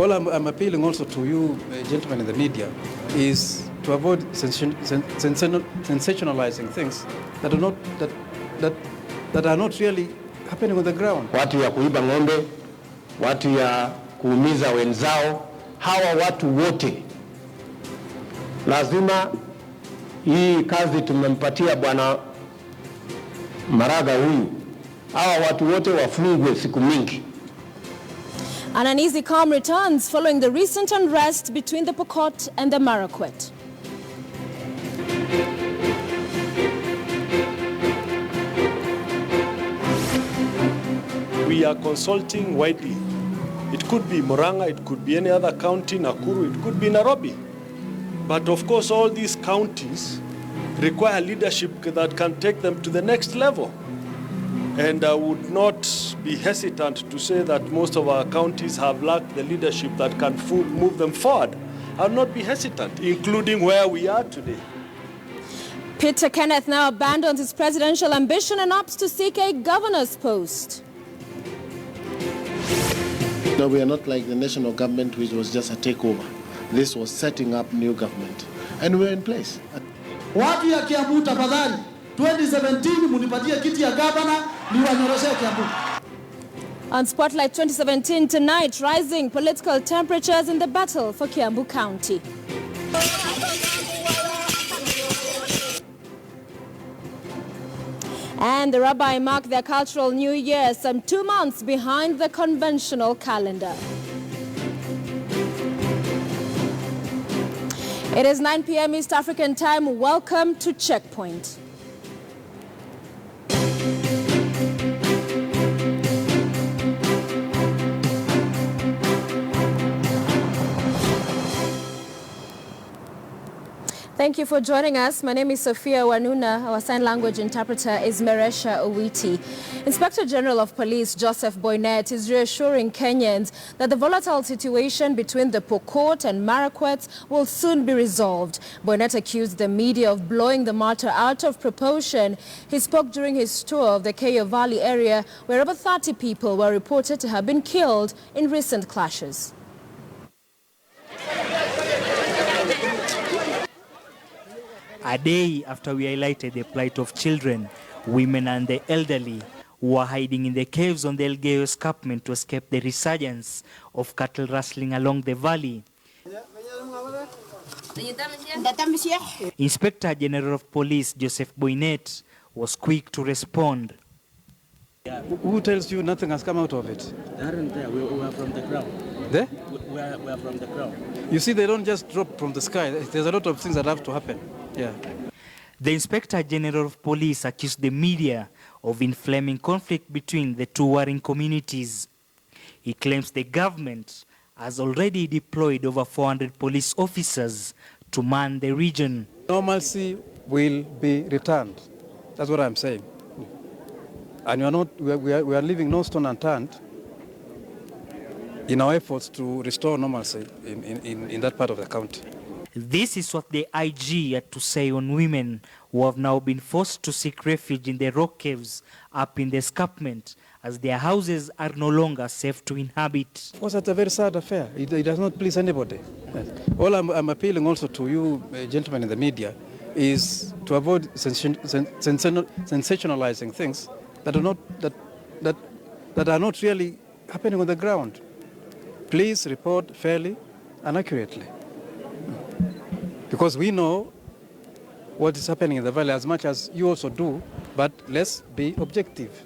All I'm appealing also to you, gentlemen in the media, is to avoid sensationalizing things that are not really happening on the ground. Watu ya kuiba ng'ombe, watu ya kuumiza wenzao, hawa watu wote lazima, hii kazi tumempatia bwana Maraga huyu, hawa watu wote wafungwe siku mingi. An uneasy calm returns following the recent unrest between the Pokot and the Marakwet. We are consulting widely. It could be Murang'a, it could be any other county, Nakuru, it could be Nairobi. But of course, all these counties require leadership that can take them to the next level. And I would not be hesitant to say that most of our counties have lacked the leadership that can move them forward. I would not be hesitant, including where we are today. Peter Kenneth now abandons his presidential ambition and opts to seek a governor's post. No, we are not like the national government, which was just a takeover. This was setting up new government, and we're in place. Watu ya Kiambu tafadhali, 2017 munipatie kiti ya governor niwanyoroshe Kiambu. On Spotlight 2017 tonight, rising political temperatures in the battle for Kiambu County. And the Rabbi marked their cultural new year some 2 months behind the conventional calendar. It is 9 p.m. East African time. Welcome to CheckPoint. Thank you for joining us. My name is Sophia Wanuna. Our sign language interpreter is Meresha Owiti. Inspector General of Police Joseph Boynet is reassuring Kenyans that the volatile situation between the Pokot and Marakwet will soon be resolved. Boynet accused the media of blowing the matter out of proportion. He spoke during his tour of the Keyo Valley area, where over 30 people were reported to have been killed in recent clashes. A day after we highlighted the plight of children, women and the elderly who are hiding in the caves on the Elgeyo escarpment to escape the resurgence of cattle rustling along the valley. Inspector General of Police Joseph Boynet was quick to respond. Who tells you nothing has come out of it? They aren't there. We are from the ground. There? We are from the ground. You see, they don't just drop from the sky. There's a lot of things that have to happen. Yeah. The Inspector General of Police accused the media of inflaming conflict between the two warring communities. He claims the government has already deployed over 400 police officers to man the region. Normalcy will be returned. That's what I'm saying. And we are leaving no stone unturned in our efforts to restore normalcy in that part of the county. This is what the IG had to say on women who have now been forced to seek refuge in the rock caves up in the escarpment, as their houses are no longer safe to inhabit. Of course, that's a very sad affair. It does not please anybody. All I'm appealing also to you, gentlemen in the media, is to avoid sensationalizing things that are not really happening on the ground. Please report fairly and accurately, because we know what is happening in the valley as much as you also do, but let's be objective.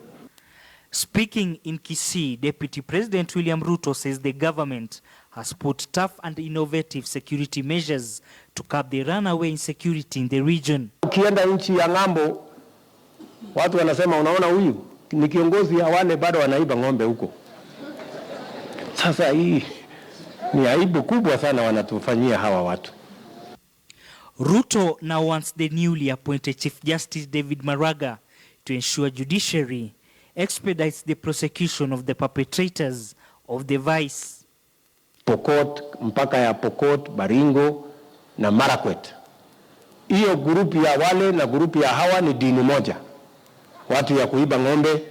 Speaking in Kisii, Deputy President William Ruto says the government has put tough and innovative security measures to curb the runaway insecurity in the region. Ukienda nchi ya ng'ambo, watu wanasema unaona huyu ni kiongozi ya wale bado wanaiba ng'ombe huko. Sasa hii ni aibu kubwa sana wanatufanyia hawa watu. Ruto now wants the newly appointed Chief Justice David Maraga to ensure judiciary expedites the prosecution of the perpetrators of the vice. Pokot, mpaka ya Pokot, Baringo na Marakwet. Hiyo grupu ya wale na grupu ya hawa ni dini moja. Watu ya kuiba ng'ombe,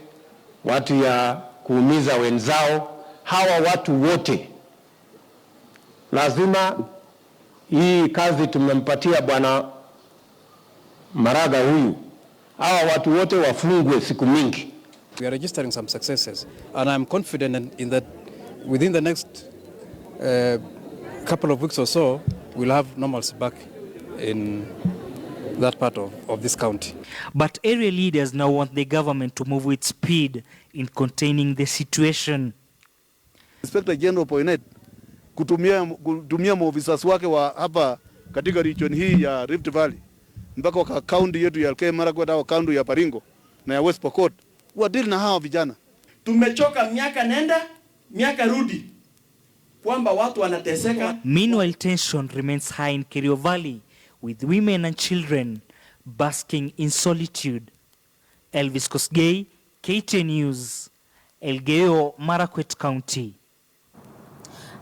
watu ya kuumiza wenzao, hawa watu wote lazima hii kazi tumempatia bwana Maraga huyu, hawa watu wote wafungwe siku mingi. We are registering some successes, and I'm confident in that within the next couple of weeks or so, we'll have normalcy back in that part of this county. But area leaders now want the government to move with speed in containing the situation. Inspector General Poinet kutumia maofisa wake wa hapa katika region hii ya Rift Valley mpaka kwa county yetu ya Elgeyo Marakwet au county ya Baringo na ya West Pokot wadili na hawa vijana. Tumechoka miaka nenda miaka rudi kwamba watu wanateseka. Meanwhile, tension remains high in Kerio Valley, with women and children basking in solitude. Elvis Kosgei, KTN News, Elgeyo Marakwet County.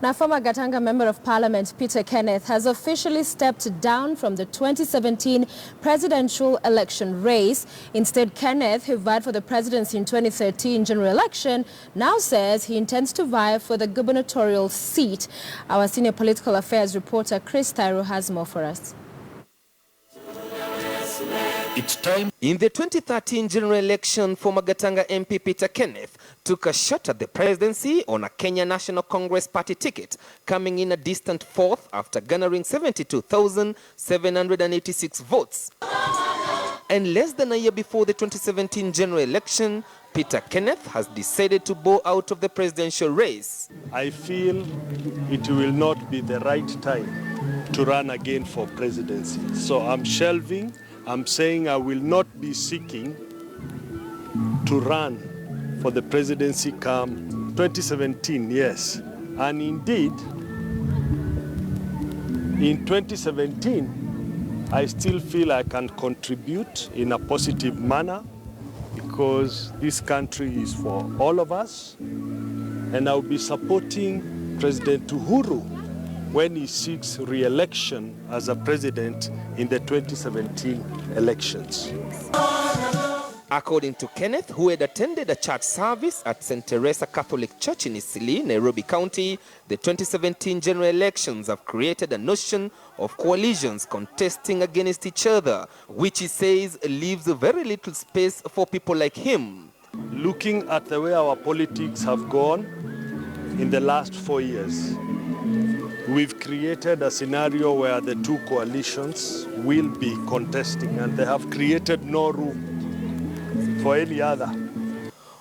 Now, former Gatanga Member of Parliament Peter Kenneth has officially stepped down from the 2017 presidential election race. Instead, Kenneth, who vied for the presidency in 2013 general election, now says he intends to vie for the gubernatorial seat. Our senior political affairs reporter Chris Thairo has more for us. It's time. In the 2013 general election, former Gatanga MP Peter Kenneth took a shot at the presidency on a Kenya National Congress party ticket, coming in a distant fourth after garnering 72,786 votes. And less than a year before the 2017 general election, Peter Kenneth has decided to bow out of the presidential race. I feel it will not be the right time to run again for presidency. So I'm shelving. I'm saying I will not be seeking to run for the presidency come 2017, yes. And indeed, in 2017, I still feel I can contribute in a positive manner because this country is for all of us. And I'll be supporting President Uhuru when he seeks re-election as a president in the 2017 elections. According to Kenneth, who had attended a church service at St. Teresa Catholic Church in Isili, Nairobi County, the 2017 general elections have created a notion of coalitions contesting against each other, which he says leaves very little space for people like him. Looking at the way our politics have gone in the last 4 years, we've created a scenario where the two coalitions will be contesting, and they have created no room for any other.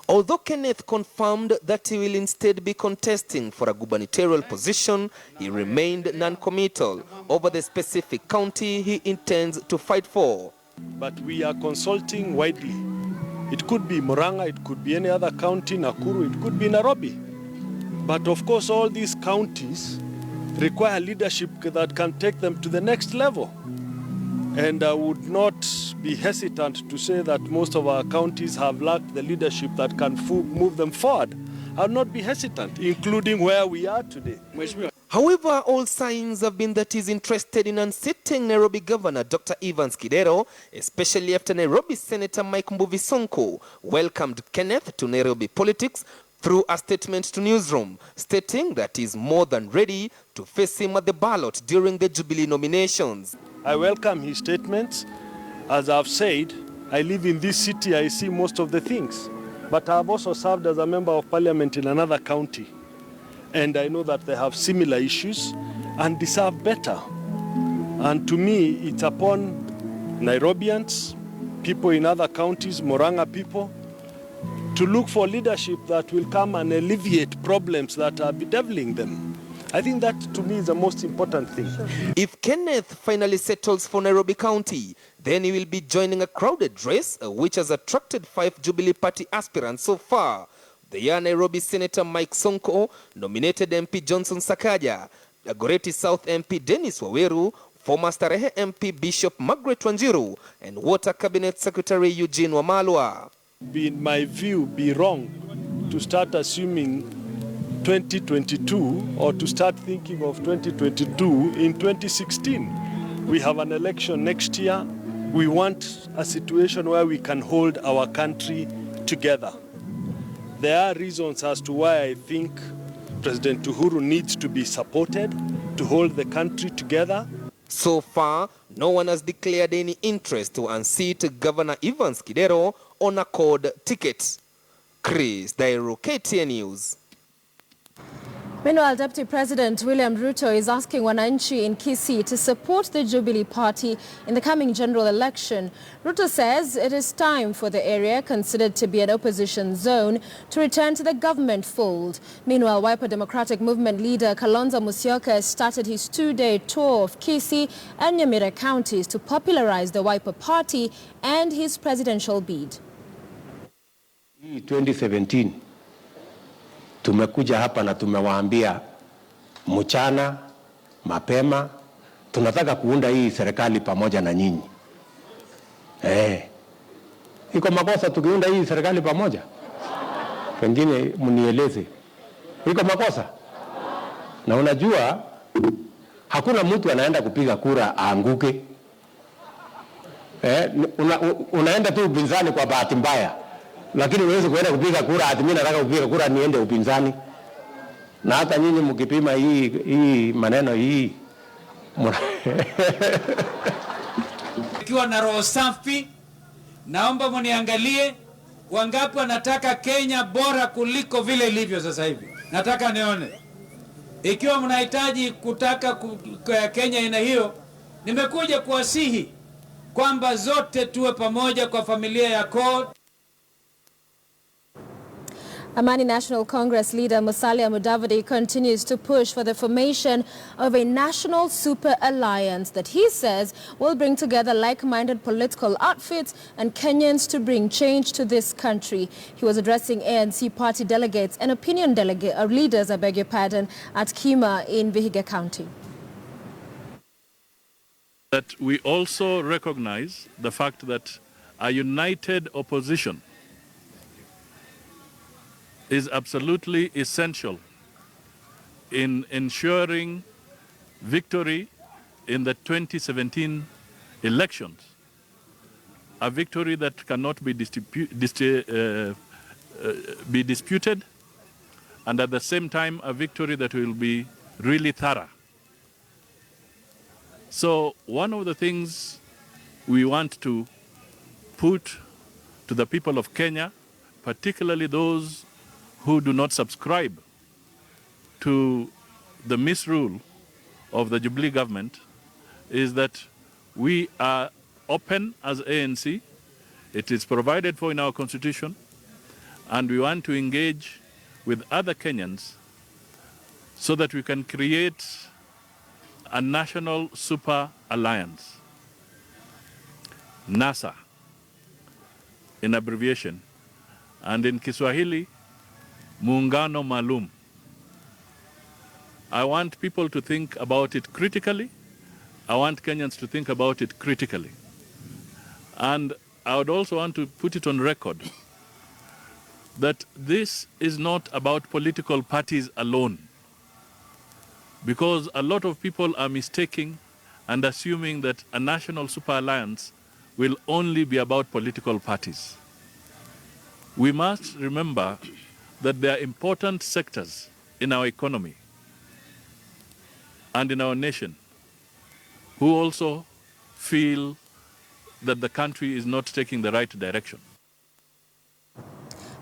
Although Kenneth confirmed that he will instead be contesting for a gubernatorial position, he remained non-committal over the specific county he intends to fight for. But we are consulting widely. It could be Murang'a, it could be any other county, Nakuru, it could be Nairobi. But of course, all these counties require leadership that can take them to the next level. And I would not be hesitant to say that most of our counties have lacked the leadership that can move them forward. I would not be hesitant, including where we are today. However, all signs have been that he's interested in unseating Nairobi Governor Dr. Evans Kidero, especially after Nairobi Senator Mike Mbuvi Sonko welcomed Kenneth to Nairobi politics through a statement to Newsroom, stating that he's more than ready to face him at the ballot during the Jubilee nominations. I welcome his statements. As I've said, I live in this city, I see most of the things. But I've also served as a member of parliament in another county. And I know that they have similar issues and deserve better. And to me, it's upon Nairobians, people in other counties, Murang'a people, to look for leadership that will come and alleviate problems that are bedeviling them. I think that, to me, is the most important thing. If Kenneth finally settles for Nairobi County, then he will be joining a crowded race, which has attracted 5 Jubilee Party aspirants so far. They are Nairobi Senator Mike Sonko, nominated MP Johnson Sakaja, Dagoretti South MP Dennis Waweru, former Starehe MP Bishop Margaret Wanjiru, and Water Cabinet Secretary Eugene Wamalwa. In my view, be wrong to start assuming 2022 or to start thinking of 2022 in 2016. We have an election next year. We want a situation where we can hold our country together. There are reasons as to why I think President Uhuru needs to be supported. to hold the country together. So far, no one has declared any interest to unseat Governor Evans Kidero on a CORD ticket. Chris Dairo, KTN News. Meanwhile, Deputy President William Ruto is asking wananchi in Kisii to support the Jubilee Party in the coming general election. Ruto says it is time for the area, considered to be an opposition zone, to return to the government fold. Meanwhile, Wiper Democratic Movement leader Kalonzo Musyoka has started his two-day tour of Kisii and Nyamira counties to popularize the Wiper Party and his presidential bid. 2017 tumekuja hapa na tumewaambia mchana mapema tunataka kuunda hii serikali pamoja na nyinyi. Iko makosa tukiunda hii serikali pamoja? Pengine mnieleze. Iko makosa? Na unajua hakuna mtu anaenda kupiga kura aanguke. Unaenda tu upinzani kwa bahati mbaya. Lakini uweze kuenda kupiga kura ati mimi nataka kupiga kura niende upinzani. Na hata nyinyi mkipima hii maneno hii ikiwa na roho safi, naomba mniangalie wangapi wanataka Kenya bora kuliko vile ilivyo sasa hivi. Nataka nione. Ikiwa mnahitaji kutaka Kenya ina hiyo, nimekuja kuwasihi kwamba zote tuwe pamoja kwa familia ya CORD. Amani National Congress leader Musalia Mudavadi continues to push for the formation of a national super alliance that he says will bring together like-minded political outfits and Kenyans to bring change to this country. He was addressing ANC party delegates and opinion leaders, at Kima in Vihiga County. That we also recognize the fact that a united opposition is absolutely essential in ensuring victory in the 2017 elections, a victory that cannot be disputed, and at the same time a victory that will be really thorough. So one of the things we want to put to the people of Kenya, particularly those who do not subscribe to the misrule of the Jubilee government, is that we are open as ANC. It is provided for in our constitution, and we want to engage with other Kenyans so that we can create a national super alliance, NASA in abbreviation, and in Kiswahili, Muungano Maalum. I want people to think about it critically. I want Kenyans to think about it critically. And I would also want to put it on record that this is not about political parties alone, because a lot of people are mistaking and assuming that a national super alliance will only be about political parties. We must remember that there are important sectors in our economy and in our nation who also feel that the country is not taking the right direction.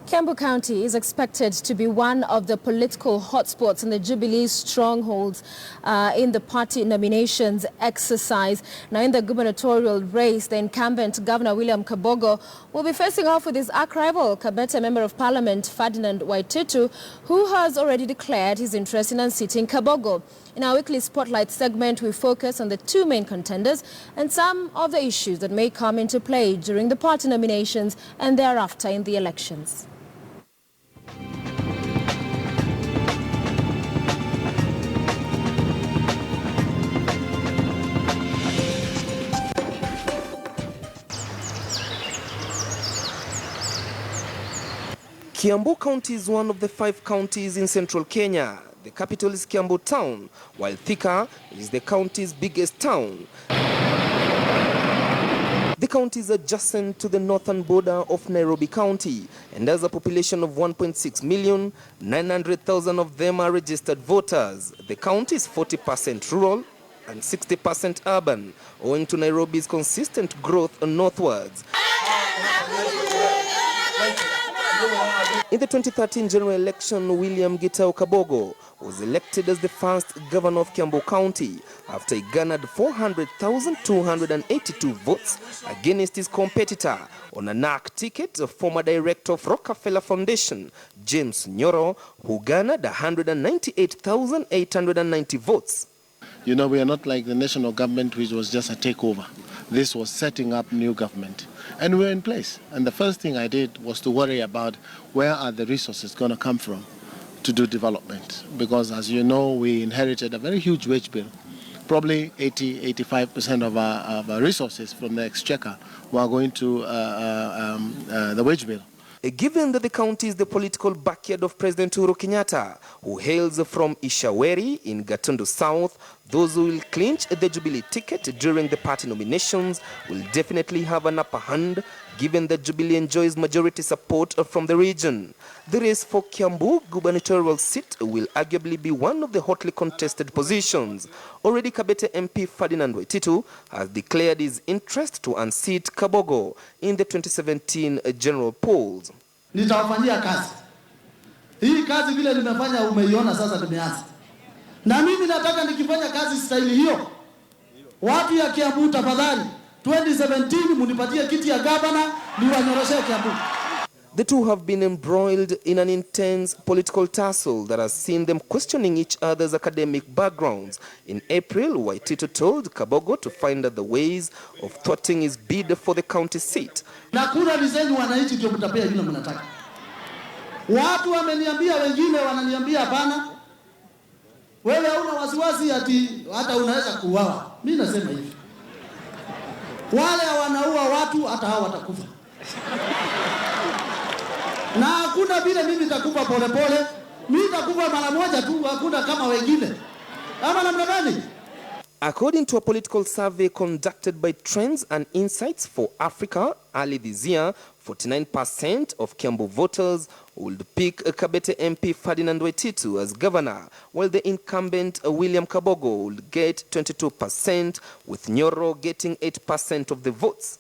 Kiambu County is expected to be one of the political hotspots in the Jubilee's strongholds in the party nominations exercise. Now, in the gubernatorial race, the incumbent Governor William Kabogo will be facing off with his arch rival, Kabete Member of Parliament Ferdinand Waititu, who has already declared his interest in unseating Kabogo. In our weekly Spotlight segment, we focus on the two main contenders and some of the issues that may come into play during the party nominations and thereafter in the elections. Kiambu County is one of the 5 counties in central Kenya. The capital is Kiambu town, while Thika is the county's biggest town. The county is adjacent to the northern border of Nairobi County and has a population of 1.6 million. 900,000 of them are registered voters. The county is 40% rural and 60% urban, owing to Nairobi's consistent growth northwards. In the 2013 general election, William Gitau Kabogo was elected as the first governor of Kiambu County after he garnered 400,282 votes against his competitor on a NAC ticket, a former director of Rockefeller Foundation, James Nyoro, who garnered 198,890 votes. You know, we are not like the national government, which was just a takeover. This was setting up new government. And we're in place. And the first thing I did was to worry about where are the resources going to come from to do development. Because as you know, we inherited a very huge wage bill. Probably 85% of our resources from the exchequer were going to the wage bill. Given that the county is the political backyard of President Uhuru Kenyatta, who hails from Ishaweri in Gatundu South, those who will clinch the Jubilee ticket during the party nominations will definitely have an upper hand, given that Jubilee enjoys majority support from the region. The race for Kiambu gubernatorial seat will arguably be one of the hotly contested positions. Already Kabete MP Ferdinand Waititu has declared his interest to unseat Kabogo in the 2017 general polls. Nitawafanyia kazi. Hii kazi vile nimefanya umeiona sasa tumeanza. Na mimi nataka nikifanya kazi staili hiyo. Watu ya Kiambu tafadhali 2017 munipatie kiti ya gavana niwanyoroshee Kiambu. The two have been embroiled in an intense political tussle that has seen them questioning each other's academic backgrounds. In April, Waititu told Kabogo to find other ways of thwarting his bid for the county seat. Na kura lizenyu wananchi ndio mtapea yule mnataka. Watu wameniambia, wengine wananiambia hapana. Wewe hauna wasiwasi ati hata unaweza kuuawa. Mimi nasema hivi. Wale wanaua watu hata hao watakufa. Na hakuna vile mimi nitakufa polepole. Mimi nitakufa mara moja tu, hakuna kama wengine. Ama namna gani? According to a political survey conducted by Trends and Insights for Africa early this year, 49% of Kiambu voters would pick Kabete MP Ferdinand Waititu as governor, while the incumbent William Kabogo would get 22%, with Nyoro getting 8% of the votes.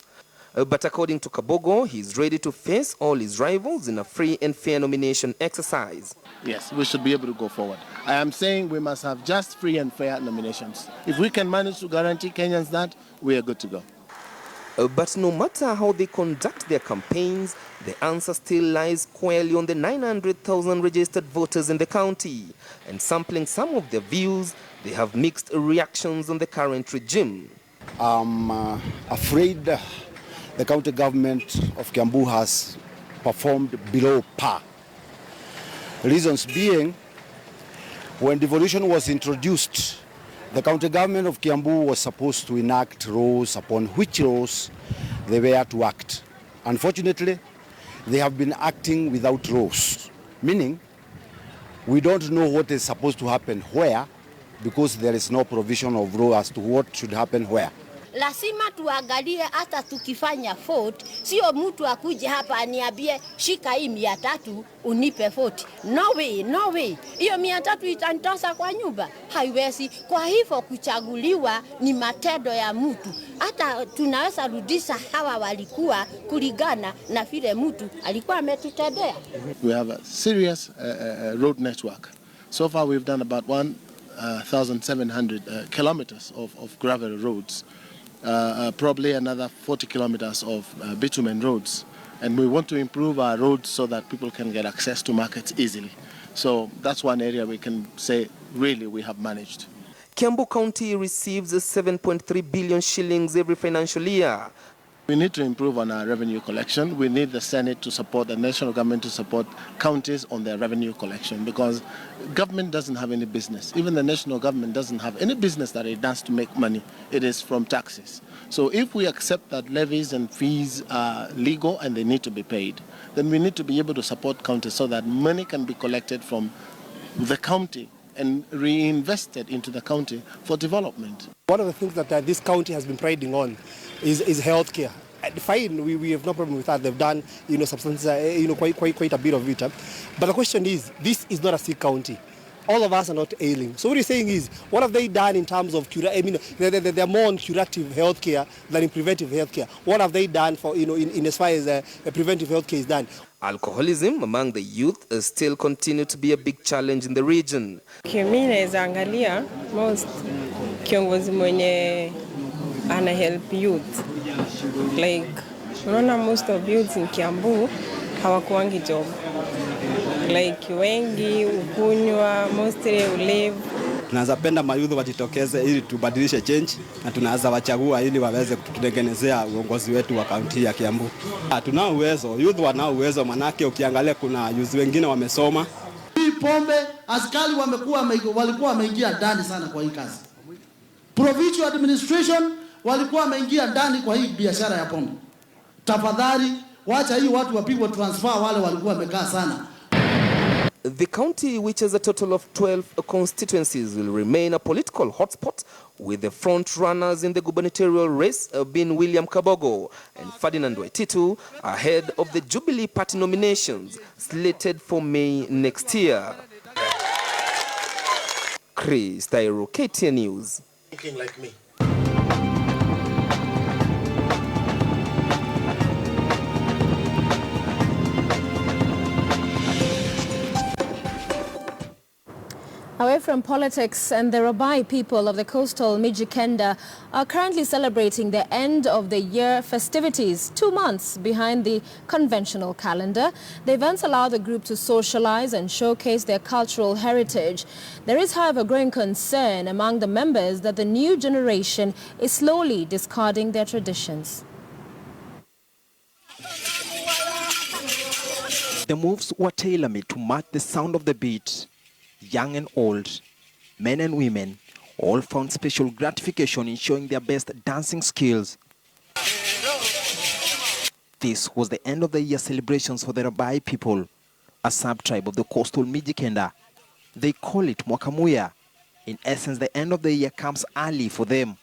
But according to Kabogo, he's ready to face all his rivals in a free and fair nomination exercise. Yes, we should be able to go forward. I am saying we must have just free and fair nominations. If we can manage to guarantee Kenyans that, we are good to go. But no matter how they conduct their campaigns, the answer still lies squarely on the 900,000 registered voters in the county. And sampling some of their views, they have mixed reactions on the current regime. I'm afraid the county government of Kiambu has performed below par. Reasons being, when devolution was introduced, the county government of Kiambu was supposed to enact laws upon which laws they were to act. Unfortunately, they have been acting without laws, meaning we don't know what is supposed to happen where because there is no provision of law as to what should happen where. Lazima tuangalie hata tukifanya vote, sio mtu akuje hapa aniambie shika hii 300 unipe vote. No way, no way. Hiyo 300 itanitosa kwa nyumba. Haiwezi. Kwa hivyo kuchaguliwa ni matendo ya mtu. Hata tunaweza rudisha hawa walikuwa kulingana na vile mtu alikuwa ametutendea. We have a serious road network. So far we've done about 1,700 kilometers of gravel roads. Probably another 40 kilometers of bitumen roads. And we want to improve our roads so that people can get access to markets easily. So that's one area we can say really we have managed. Kiambu County receives 7.3 billion shillings every financial year. We need to improve on our revenue collection. We need the Senate to support, the national government to support counties on their revenue collection because government doesn't have any business. Even the national government doesn't have any business that it does to make money. It is from taxes. So if we accept that levies and fees are legal and they need to be paid, then we need to be able to support counties so that money can be collected from the county and reinvested into the county for development. One of the things that this county has been priding on is healthcare. fine, we have no problem with that. They've done, substance, quite a bit of it. But the question is, this is not a sick county. All of us are not ailing. So what you're saying is, what have they done in terms of they're more on curative healthcare than in preventive healthcare. What have they done for, in as far as preventive healthcare is done? Alcoholism among the youth still continue to be a big challenge in the region. Mimi naweza angalia most kiongozi mwenye ana help youth. Like, unaona most of youth in Kiambu hawakuangi job. Like wengi ukunywa, mostly ulevu. Tunaweza penda mayouth wajitokeze ili tubadilishe change, na tunaweza wachagua ili waweze kututengenezea uongozi wetu wa kaunti ya Kiambu. Tunao uwezo, youth wanao uwezo, manake ukiangalia kuna youth wengine wamesoma. Hii pombe askari walikuwa wameingia ndani sana kwa hii kazi. Provincial administration walikuwa wameingia ndani kwa hii biashara ya pombe. Tafadhali wacha hii watu wapigwe transfer, wale walikuwa wamekaa sana. The county, which has a total of 12 constituencies, will remain a political hotspot, with the front runners in the gubernatorial race being William Kabogo and Ferdinand Waititu, ahead of the Jubilee Party nominations slated for May next year. Chris Tairo, KTN News. Thinking like me. Away from politics, and the Rabai people of the coastal Mijikenda are currently celebrating the end of the year festivities, 2 months behind the conventional calendar. The events allow the group to socialize and showcase their cultural heritage. There is, however, growing concern among the members that the new generation is slowly discarding their traditions. The moves were tailor-made to match the sound of the beat. Young and old, men and women, all found special gratification in showing their best dancing skills. This was the end of the year celebrations for the Rabai people, a sub-tribe of the coastal Mijikenda. They call it Mwakamuya. In essence, the end of the year comes early for them,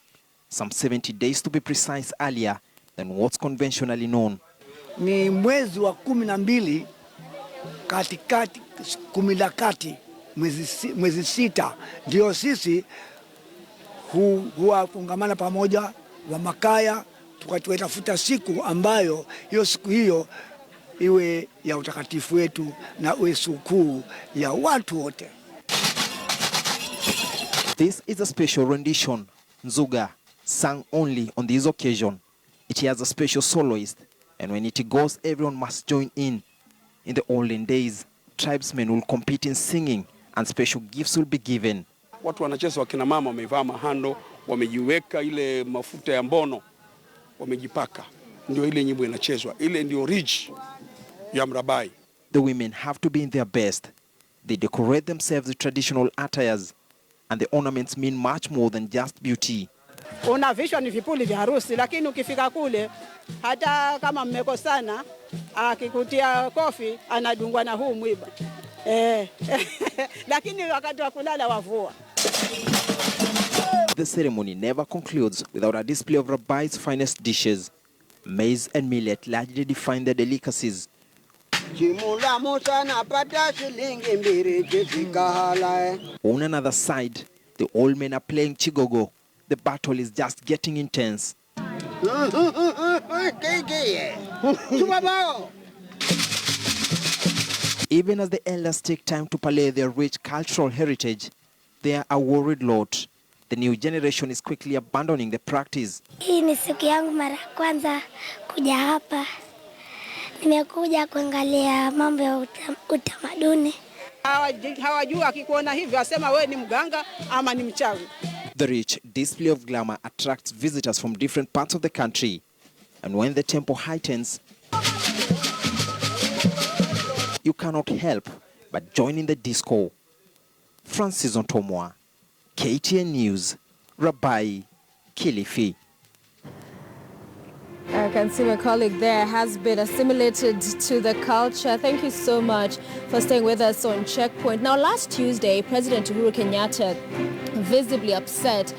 some 70 days to be precise earlier than what's conventionally known. Ni mwezi wa 12 katikati 10 mwezi 6 ndio sisi huwa fungamana pamoja wa makaya, tukatafuta siku ambayo hiyo siku hiyo iwe ya utakatifu wetu na iwe sikukuu ya watu wote. This is a special rendition, Nzuga, sung only on this occasion. It has a special soloist, and when it goes, everyone must join in. In the olden days, tribesmen will compete in singing, and special gifts will be given. Watu wanacheza, wakina mama wamevaa mahando, wamejiweka ile mafuta ya mbono, wamejipaka. Ndio ile nyimbo inachezwa. Ile ndio ridge ya Mrabai. The women have to be in their best. They decorate themselves with traditional attires, and the ornaments mean much more than just beauty. Unavishwa ni vipuli vya harusi, lakini ukifika kule hata kama mmekosana, akikutia kofi anadungwa na huu mwiba. Lakini wakati wa kulala wavua. The ceremony never concludes without a display of Rabai's finest dishes. Maize and millet largely define their delicacies. On another side, the old men are playing chigogo. The battle is just getting intense. Even as the elders take time to parlay their rich cultural heritage, they are a worried lot. The new generation is quickly abandoning the practice. Hii ni siku yangu mara kwanza kuja hapa. Nimekuja kuangalia mambo ya utamaduni. Hawajua akikuona hivi asema wewe ni mganga ama ni mchawi. The rich display of glamour attracts visitors from different parts of the country. And when the tempo heightens, you cannot help but join in the disco. Francis Ontomwa, KTN News, Rabai, Kilifi. I can see my colleague there has been assimilated to the culture. Thank you so much for staying with us on CheckPoint. Now, last Tuesday, President Uhuru Kenyatta visibly upset,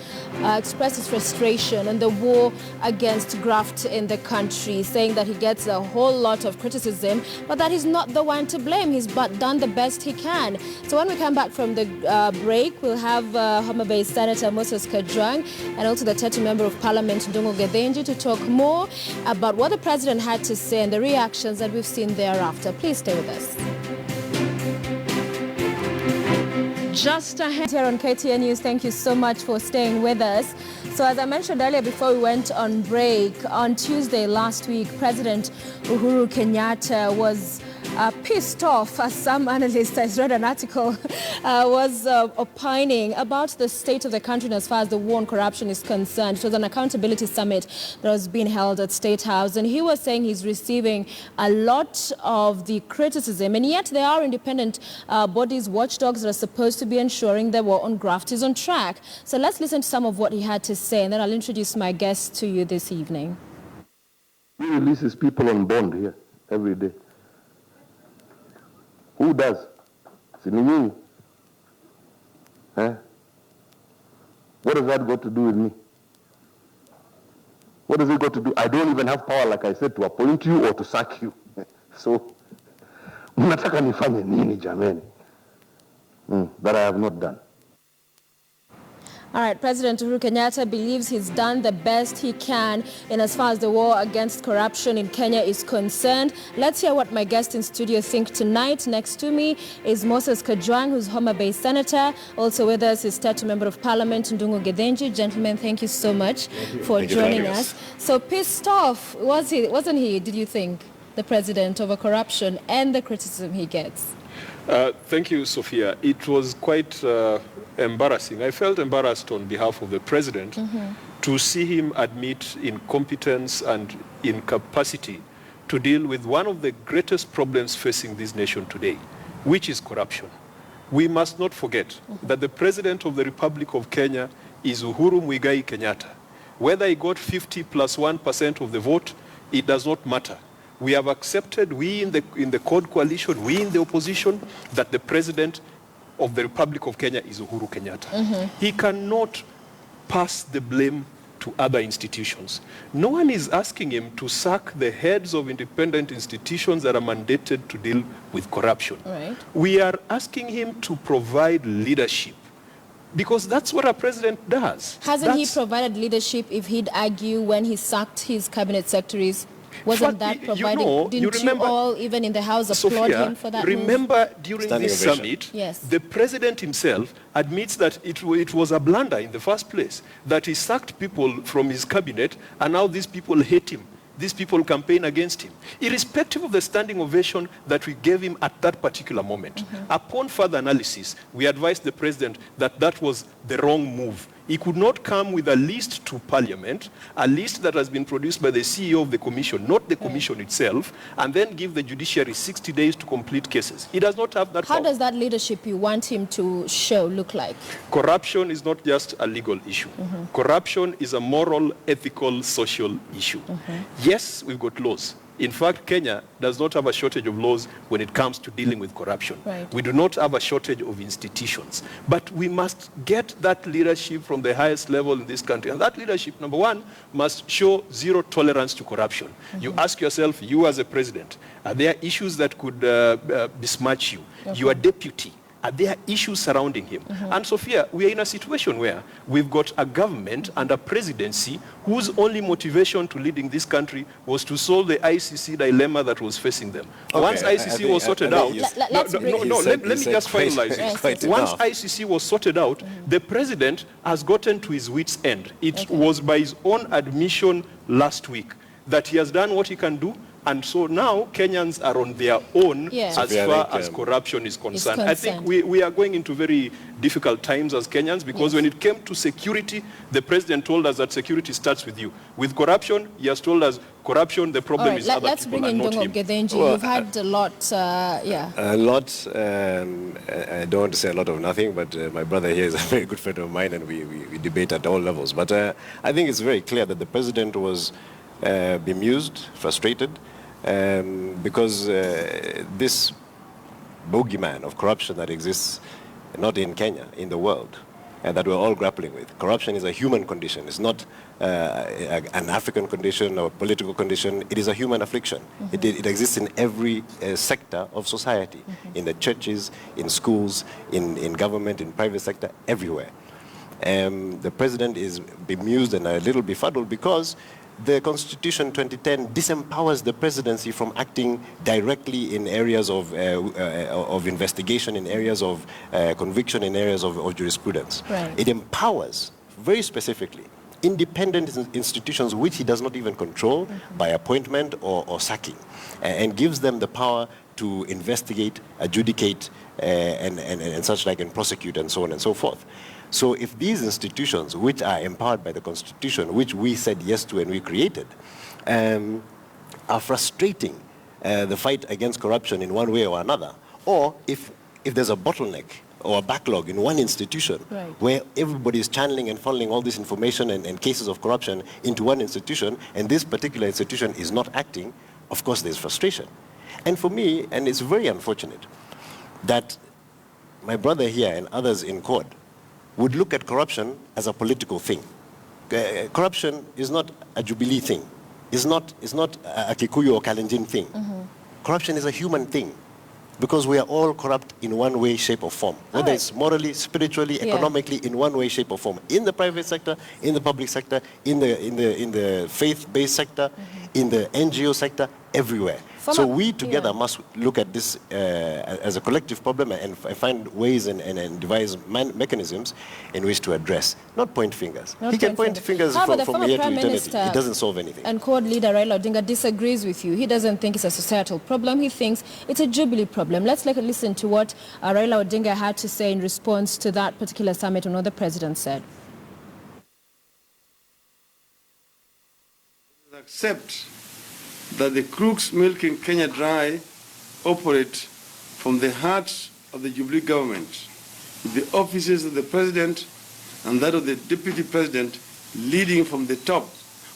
expressed his frustration on the war against graft in the country, saying that he gets a whole lot of criticism, but that he's not the one to blame. He's done the best he can. So when we come back from the break, we'll have Homa Bay Senator Moses Kajwang and also the Tetu Member of Parliament Ndungu Githinji to talk more about what the president had to say and the reactions that we've seen thereafter. Please stay with us. Just ahead here on KTN News, thank you so much for staying with us. So as I mentioned earlier before we went on break, on Tuesday last week, President Uhuru Kenyatta was pissed off, as some analysts, I read an article, was opining about the state of the country as far as the war on corruption is concerned. It was an accountability summit that was being held at State House, and he was saying he's receiving a lot of the criticism, and yet there are independent bodies, watchdogs, that are supposed to be ensuring the war on graft is on track. So let's listen to some of what he had to say, and then I'll introduce my guests to you this evening. He releases people on bond here every day. Who does? What does that got to do with me? What does it got to do? I don't even have power, like I said, to appoint you or to sack you. So, mnataka nifanye nini jameni? That I have not done. All right, President Uhuru Kenyatta believes he's done the best he can in as far as the war against corruption in Kenya is concerned. Let's hear what my guests in studio think tonight. Next to me is Moses Kajwang, who's Homa Bay Senator. Also with us is Tetu Member of Parliament Ndungu Githinji. Gentlemen, thank you so much for joining us. So pissed off, wasn't he, did you think, the President, over corruption and the criticism he gets? Thank you, Sophia. It was quite embarrassing. I felt embarrassed on behalf of the President to see him admit incompetence and incapacity to deal with one of the greatest problems facing this nation today, which is corruption. We must not forget that the President of the Republic of Kenya is Uhuru Muigai Kenyatta. Whether he got 50+1% of the vote, it does not matter. We have accepted, we in the Code Coalition, we in the opposition, that the President of the Republic of Kenya is Uhuru Kenyatta. He cannot pass the blame to other institutions. No one is asking him to sack the heads of independent institutions that are mandated to deal with corruption. Right. We are asking him to provide leadership, because that's what a president does. Hasn't he provided leadership if he'd argue when he sacked his cabinet secretaries? Wasn't that providing? Didn't you all, even in the House, applaud him for that remember move? During this summit, yes, the President himself admits that it was a blunder in the first place, that he sacked people from his cabinet, and now these people hate him. These people campaign against him, irrespective of the standing ovation that we gave him at that particular moment. Upon further analysis, we advised the President that that was the wrong move. He could not come with a list to Parliament, a list that has been produced by the CEO of the Commission, not the Commission itself, and then give the judiciary 60 days to complete cases. He does not have that power. How does that leadership you want him to show look like? Corruption is not just a legal issue. Corruption is a moral, ethical, social issue. Yes, we've got laws. In fact, Kenya does not have a shortage of laws when it comes to dealing with corruption. Right. We do not have a shortage of institutions. But we must get that leadership from the highest level in this country. And that leadership, number one, must show zero tolerance to corruption. You ask yourself, you as a president, are there issues that could besmirch you? Your deputy, are there issues surrounding him? And Sophia, we are in a situation where we've got a government and a presidency whose only motivation to leading this country was to solve the ICC dilemma that was facing them. Once ICC was sorted out, let me just finalize. Once ICC was sorted out, the president has gotten to his wit's end. It was by his own admission last week that he has done what he can do. And so now Kenyans are on their own as far as corruption is concerned. I think we are going into very difficult times as Kenyans, because when it came to security, the president told us that security starts with you. With corruption, he has told us corruption, the problem is other let's people bring in and not him. Githinji. You've had a lot, A lot, I don't want to say a lot of nothing, but my brother here is a very good friend of mine, and we debate at all levels. But I think it's very clear that the president was bemused, frustrated, because this boogeyman of corruption that exists not in Kenya, in the world, that we're all grappling with. Corruption is a human condition. It's not an African condition or political condition. It is a human affliction. It exists in every sector of society, in the churches, in schools, in government, in private sector, everywhere. The president is bemused and a little befuddled because the Constitution 2010 disempowers the presidency from acting directly in areas of investigation, in areas of conviction, in areas of jurisprudence. Right. It empowers, very specifically, independent institutions which he does not even control by appointment or sacking, and gives them the power to investigate, adjudicate, and such like, and prosecute, and so on and so forth. So if these institutions, which are empowered by the Constitution, which we said yes to and we created, are frustrating the fight against corruption in one way or another, or if there's a bottleneck or a backlog in one institution where everybody is channeling and funneling all this information and cases of corruption into one institution, and this particular institution is not acting, of course there's frustration. And for me, and it's very unfortunate, that my brother here and others in court would look at corruption as a political thing. Corruption is not a Jubilee thing. It's not a Kikuyu or Kalenjin thing. Corruption is a human thing, because we are all corrupt in one way, shape, or form. Whether it's morally, spiritually, economically, in one way, shape, or form. In the private sector, in the public sector, in the faith-based sector, in the NGO sector, everywhere. So we together must look at this as a collective problem and find ways and devise mechanisms in which to address, not point fingers. He can point fingers from here to eternity. It doesn't solve anything. And Court leader Raila Odinga disagrees with you. He doesn't think it's a societal problem. He thinks it's a Jubilee problem. Let's listen to what Raila Odinga had to say in response to that particular summit and what the president said. Accept that the crooks milking Kenya dry operate from the heart of the Jubilee government, with the offices of the president and that of the deputy president leading from the top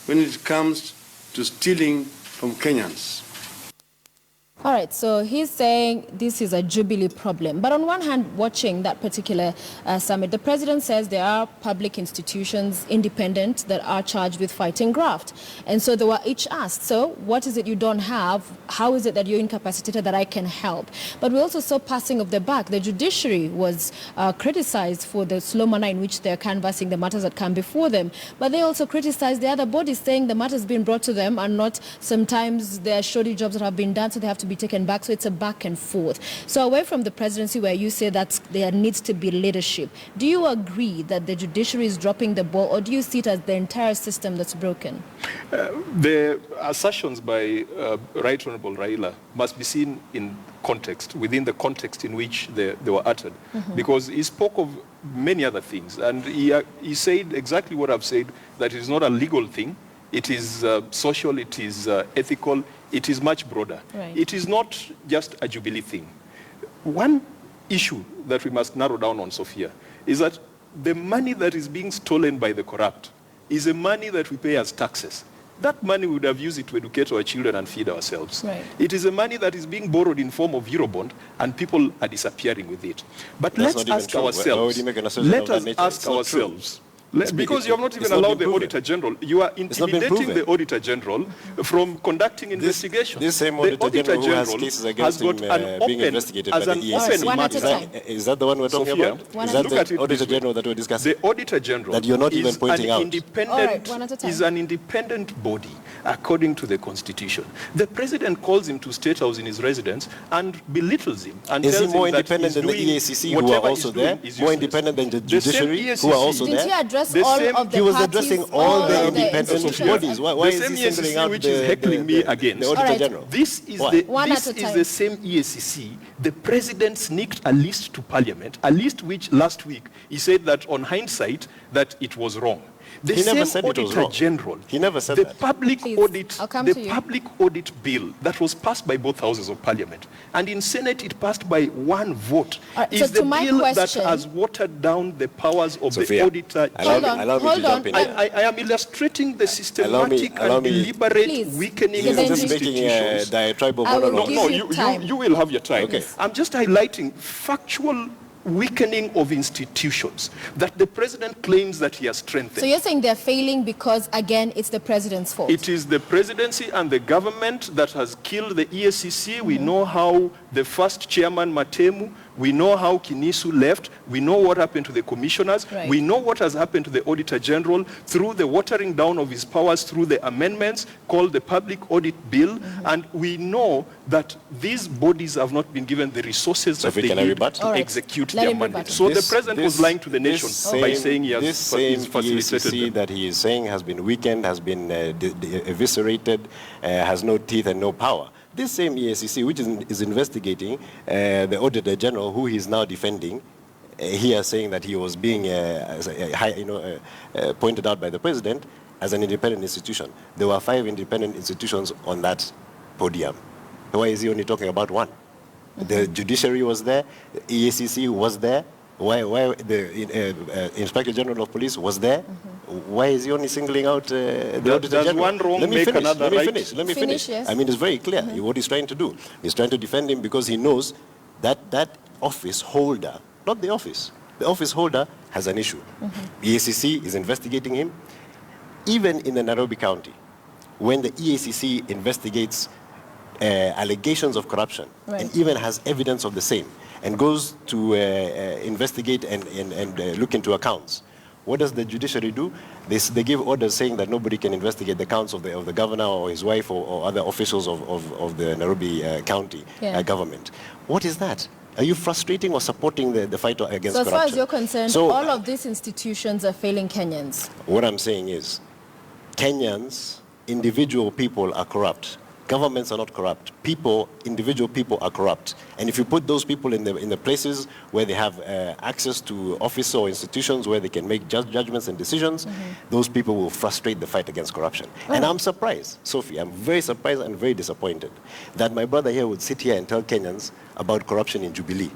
when it comes to stealing from Kenyans. All right, so he's saying this is a Jubilee problem. But on one hand, watching that particular summit, the president says there are public institutions, independent, that are charged with fighting graft. And so they were each asked, so what is it you don't have? How is it that you're incapacitated that I can help? But we also saw passing of the buck. The judiciary was criticized for the slow manner in which they're canvassing the matters that come before them. But they also criticized the other bodies, saying the matters being brought to them are not, sometimes there are shoddy jobs that have been done, so they have to be taken back. So it's a back and forth. So away from the presidency, where you say that there needs to be leadership, do you agree that the judiciary is dropping the ball, or do you see it as the entire system that's broken? The assertions by Right Honorable Raila must be seen in context, within the context in which they were uttered, because he spoke of many other things, and he said exactly what I've said, that it is not a legal thing. It is social, it is ethical, it is much broader. Right. It is not just a Jubilee thing. One issue that we must narrow down on, Sophia, is that the money that is being stolen by the corrupt is the money that we pay as taxes. That money we would have used it to educate our children and feed ourselves. Right. It is a money that is being borrowed in form of Eurobond, and people are disappearing with it. But That's let's not even ask true. Why ourselves, would you make an assertion let of that us nature? ask It's not true. ourselves, because you have not even allowed the Auditor General. You are intimidating proven. the Auditor General from conducting investigation. This same The Auditor General who has cases against him being investigated by the EACC. Is that the one we're talking Sophia, about? Is that the Auditor General that we're discussing? The Auditor General that you're not even pointing out. Is an independent body according to the Constitution. The President calls him to State House in his residence and belittles him. And Is he tells more him that independent he's than the doing EACC who are whatever also he's doing there? is More useless. independent than the The same judiciary who are also Didn't there? he address The all same- of the He was parties, addressing all the of independent institutions? bodies. Why the is same he singling EACC out which is heckling me against. the Auditor General? This is Why? the same EACC. The President sneaked a list to Parliament, a list which last week he said that on hindsight that it was wrong. The He never same said it was Auditor wrong. General. He never said the that. Public audit, I'll come to you. public audit bill that was passed by both houses of Parliament, and in Senate it passed by one vote, so is to the my bill question- that has watered down the powers of Sophia, the Auditor General. allow me to jump in. I am illustrating the systematic allow and me. deliberate Please. weaking He's of just making a institutions. diatribe of I will monologue. give you time. You will have your time. Okay. I'm just highlighting factual weakening of institutions that the president claims that he has strengthened. So you're saying they're failing because, again, it's the president's fault? It is the presidency and the government that has killed the EACC. We know how the first chairman, Matemu, we know how Kinisu left. We know what happened to the commissioners. Right. We know what has happened to the Auditor General through the watering down of his powers through the amendments called the Public Audit Bill. And we know that these bodies have not been given the resources that they need to execute their mandate. So the president was lying to the nation by saying he has facilitated EACC that he is saying has been weakened, has been eviscerated, has no teeth and no power. This same EACC, which is investigating the Auditor General, who he is now defending, here saying that he was being pointed out by the president as an independent institution. There were 5 independent institutions on that podium. Why is he only talking about one? The judiciary was there, the EACC was there, why the Inspector General of Police was there? Why is he only singling out the Auditor General? One wrong Let me make finish. another Let me right. finish. Let me finish. Yes. I mean, it's very clear what he's trying to do. He's trying to defend him because he knows that that office holder, not the office holder has an issue. EACC is investigating him. Even in the Nairobi County, when the EACC investigates allegations of corruption and even has evidence of the same and goes to investigate and look into accounts, what does the judiciary do? They give orders saying that nobody can investigate the accounts of the governor or his wife or other officials of the Nairobi County government. What is that? Are you frustrating or supporting the fight against corruption? So as far as you're concerned, all of these institutions are failing Kenyans. What I'm saying is, Kenyans, individual people are corrupt. Governments are not corrupt. Individual people are corrupt. And if you put those people in the places where they have access to office or institutions where they can make judgments and decisions, those people will frustrate the fight against corruption. And I'm surprised, Sophie, I'm very surprised and very disappointed that my brother here would sit here and tell Kenyans about corruption in Jubilee.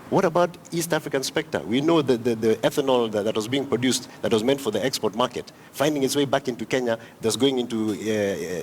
What about East African Spectre? We know that the ethanol that was being produced, that was meant for the export market, finding its way back into Kenya, that's going into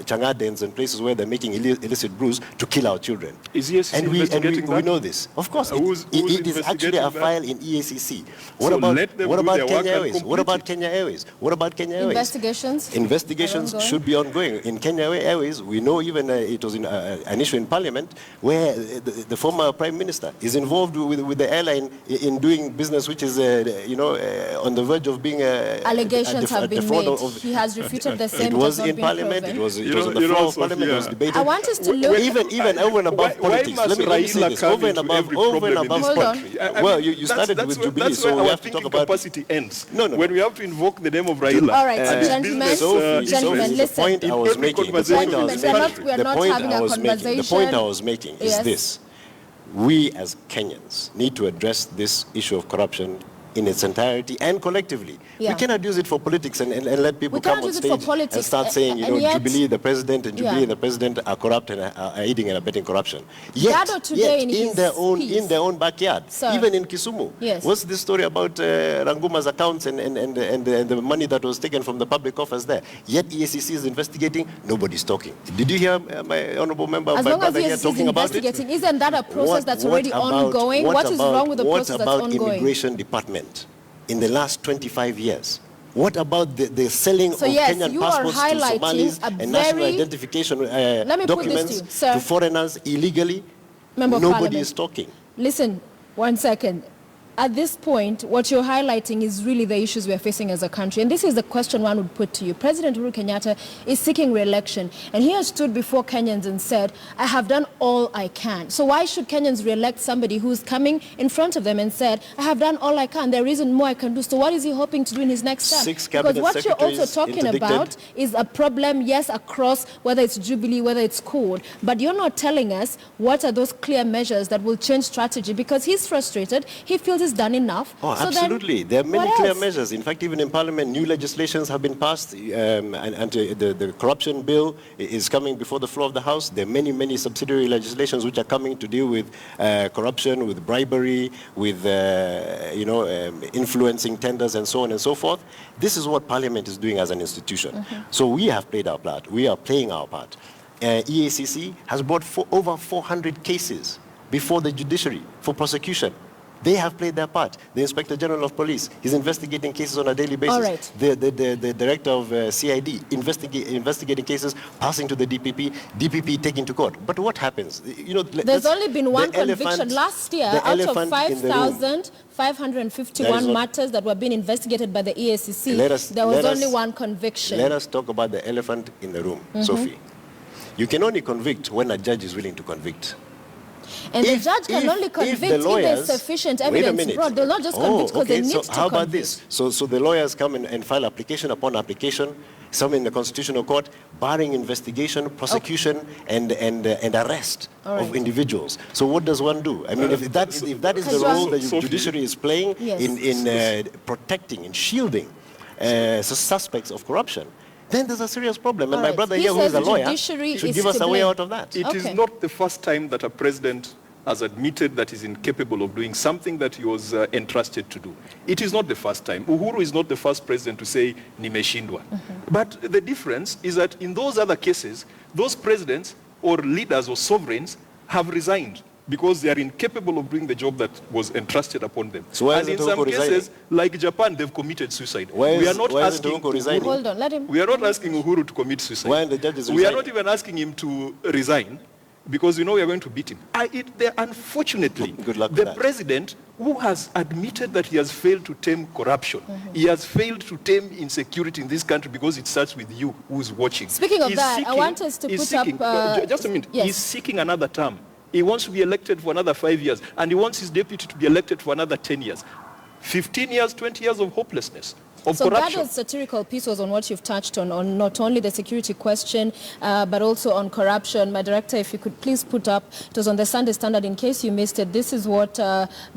Changadens and places where they're making illicit brews to kill our children. Is EACC investigating that? We know this. Of course, it is actually a file in EACC. What about Kenya Airways? What about Kenya Airways? What about Kenya Airways? Investigations? Investigations should be ongoing. In Kenya Airways, we know even it was an issue in Parliament where the former Prime Minister is involved with the airline in doing business which is, on the verge of being allegations have been made. He has refuted the same. It was in Parliament. It was on the floor of Parliament. It was debated. I want us to look even over and above politics. Let me say this. Over and above country. Well, you started with Jubilee, so we have to talk about capacity ends. No. When we have to invoke the name of Raila. All right, gentlemen, listen. The point I was making. The point I was making is this. We as Kenyans need to address this issue of corruption in its entirety and collectively. We cannot use it for politics and let people come on stage and start saying, Jubilee, the president, and Jubilee and the president are corrupt and are aiding and abetting corruption. Yet in their own backyard, even in Kisumu. What's this story about Ranguma's accounts and the money that was taken from the public coffers there? Yet EACC is investigating, nobody's talking. Did you hear my honorable member, my brother here, talking about it? Isn't that a process that's already ongoing? What is wrong with the process that's ongoing? What about immigration department? In the last 25 years. What about the selling of Kenyan passports to Somalis and national identification documents to foreigners illegally? Nobody is talking. Listen, 1 second. At this point, what you're highlighting is really the issues we're facing as a country. And this is the question one would put to you. President Uhuru Kenyatta is seeking re-election. And he has stood before Kenyans and said, I have done all I can. So why should Kenyans re-elect somebody who's coming in front of them and said, I have done all I can. There isn't more I can do. So what is he hoping to do in his next term? Because what you're also talking about is a problem, yes, across whether it's Jubilee, whether it's CORD. But you're not telling us what are those clear measures that will change strategy, because he's frustrated. He feels he's done enough. Oh, so absolutely. There are many clear measures. In fact, even in Parliament, new legislations have been passed, and the corruption bill is coming before the floor of the House. There are many subsidiary legislations which are coming to deal with corruption, with bribery, with influencing tenders, and so on and so forth. This is what Parliament is doing as an institution. So we have played our part. We are playing our part. EACC has brought over 400 cases before the judiciary for prosecution. They have played their part. The Inspector General of Police is investigating cases on a daily basis. All right. The Director of CID investigating cases, passing to the DPP, DPP taking to court. But what happens? You know, there's only been one conviction last year out of 5,551 matters that were being investigated by the EACC. There was only one conviction. Let us talk about the elephant in the room, Sophie. You can only convict when a judge is willing to convict. And the judge can only convict if there's sufficient evidence brought. They'll not just convict because they need to convict. How about this? So the lawyers come and file application upon application, some in the Constitutional Court, barring investigation, prosecution, and arrest of individuals. So what does one do? I mean, if that is the role the judiciary is playing in protecting and shielding suspects of corruption, then there's a serious problem. And my brother here, who is a lawyer, should give us a way out of that. It is not the first time that a president has admitted that he's incapable of doing something that he was entrusted to do. It is not the first time. Uhuru is not the first president to say, nimeshindwa. But the difference is that in those other cases, those presidents or leaders or sovereigns have resigned because they are incapable of doing the job that was entrusted upon them. So and in some cases, like Japan, they've committed suicide. We are not asking Hold on, let him. We are not asking Uhuru to commit suicide. Why are the judges We are not even asking him to resign because we know we are going to beat him. Unfortunately, the president who has admitted that he has failed to tame corruption, he has failed to tame insecurity in this country because it starts with you who's watching. Speaking of that, I want us to put up... just a minute. Yes. He's seeking another term. He wants to be elected for another 5 years, and he wants his deputy to be elected for another 10 years. 15 years, 20 years of hopelessness, of corruption. Gado's satirical piece was on what you've touched on not only the security question, but also on corruption. My director, if you could please put up, it was on the Sunday Standard in case you missed it. This is what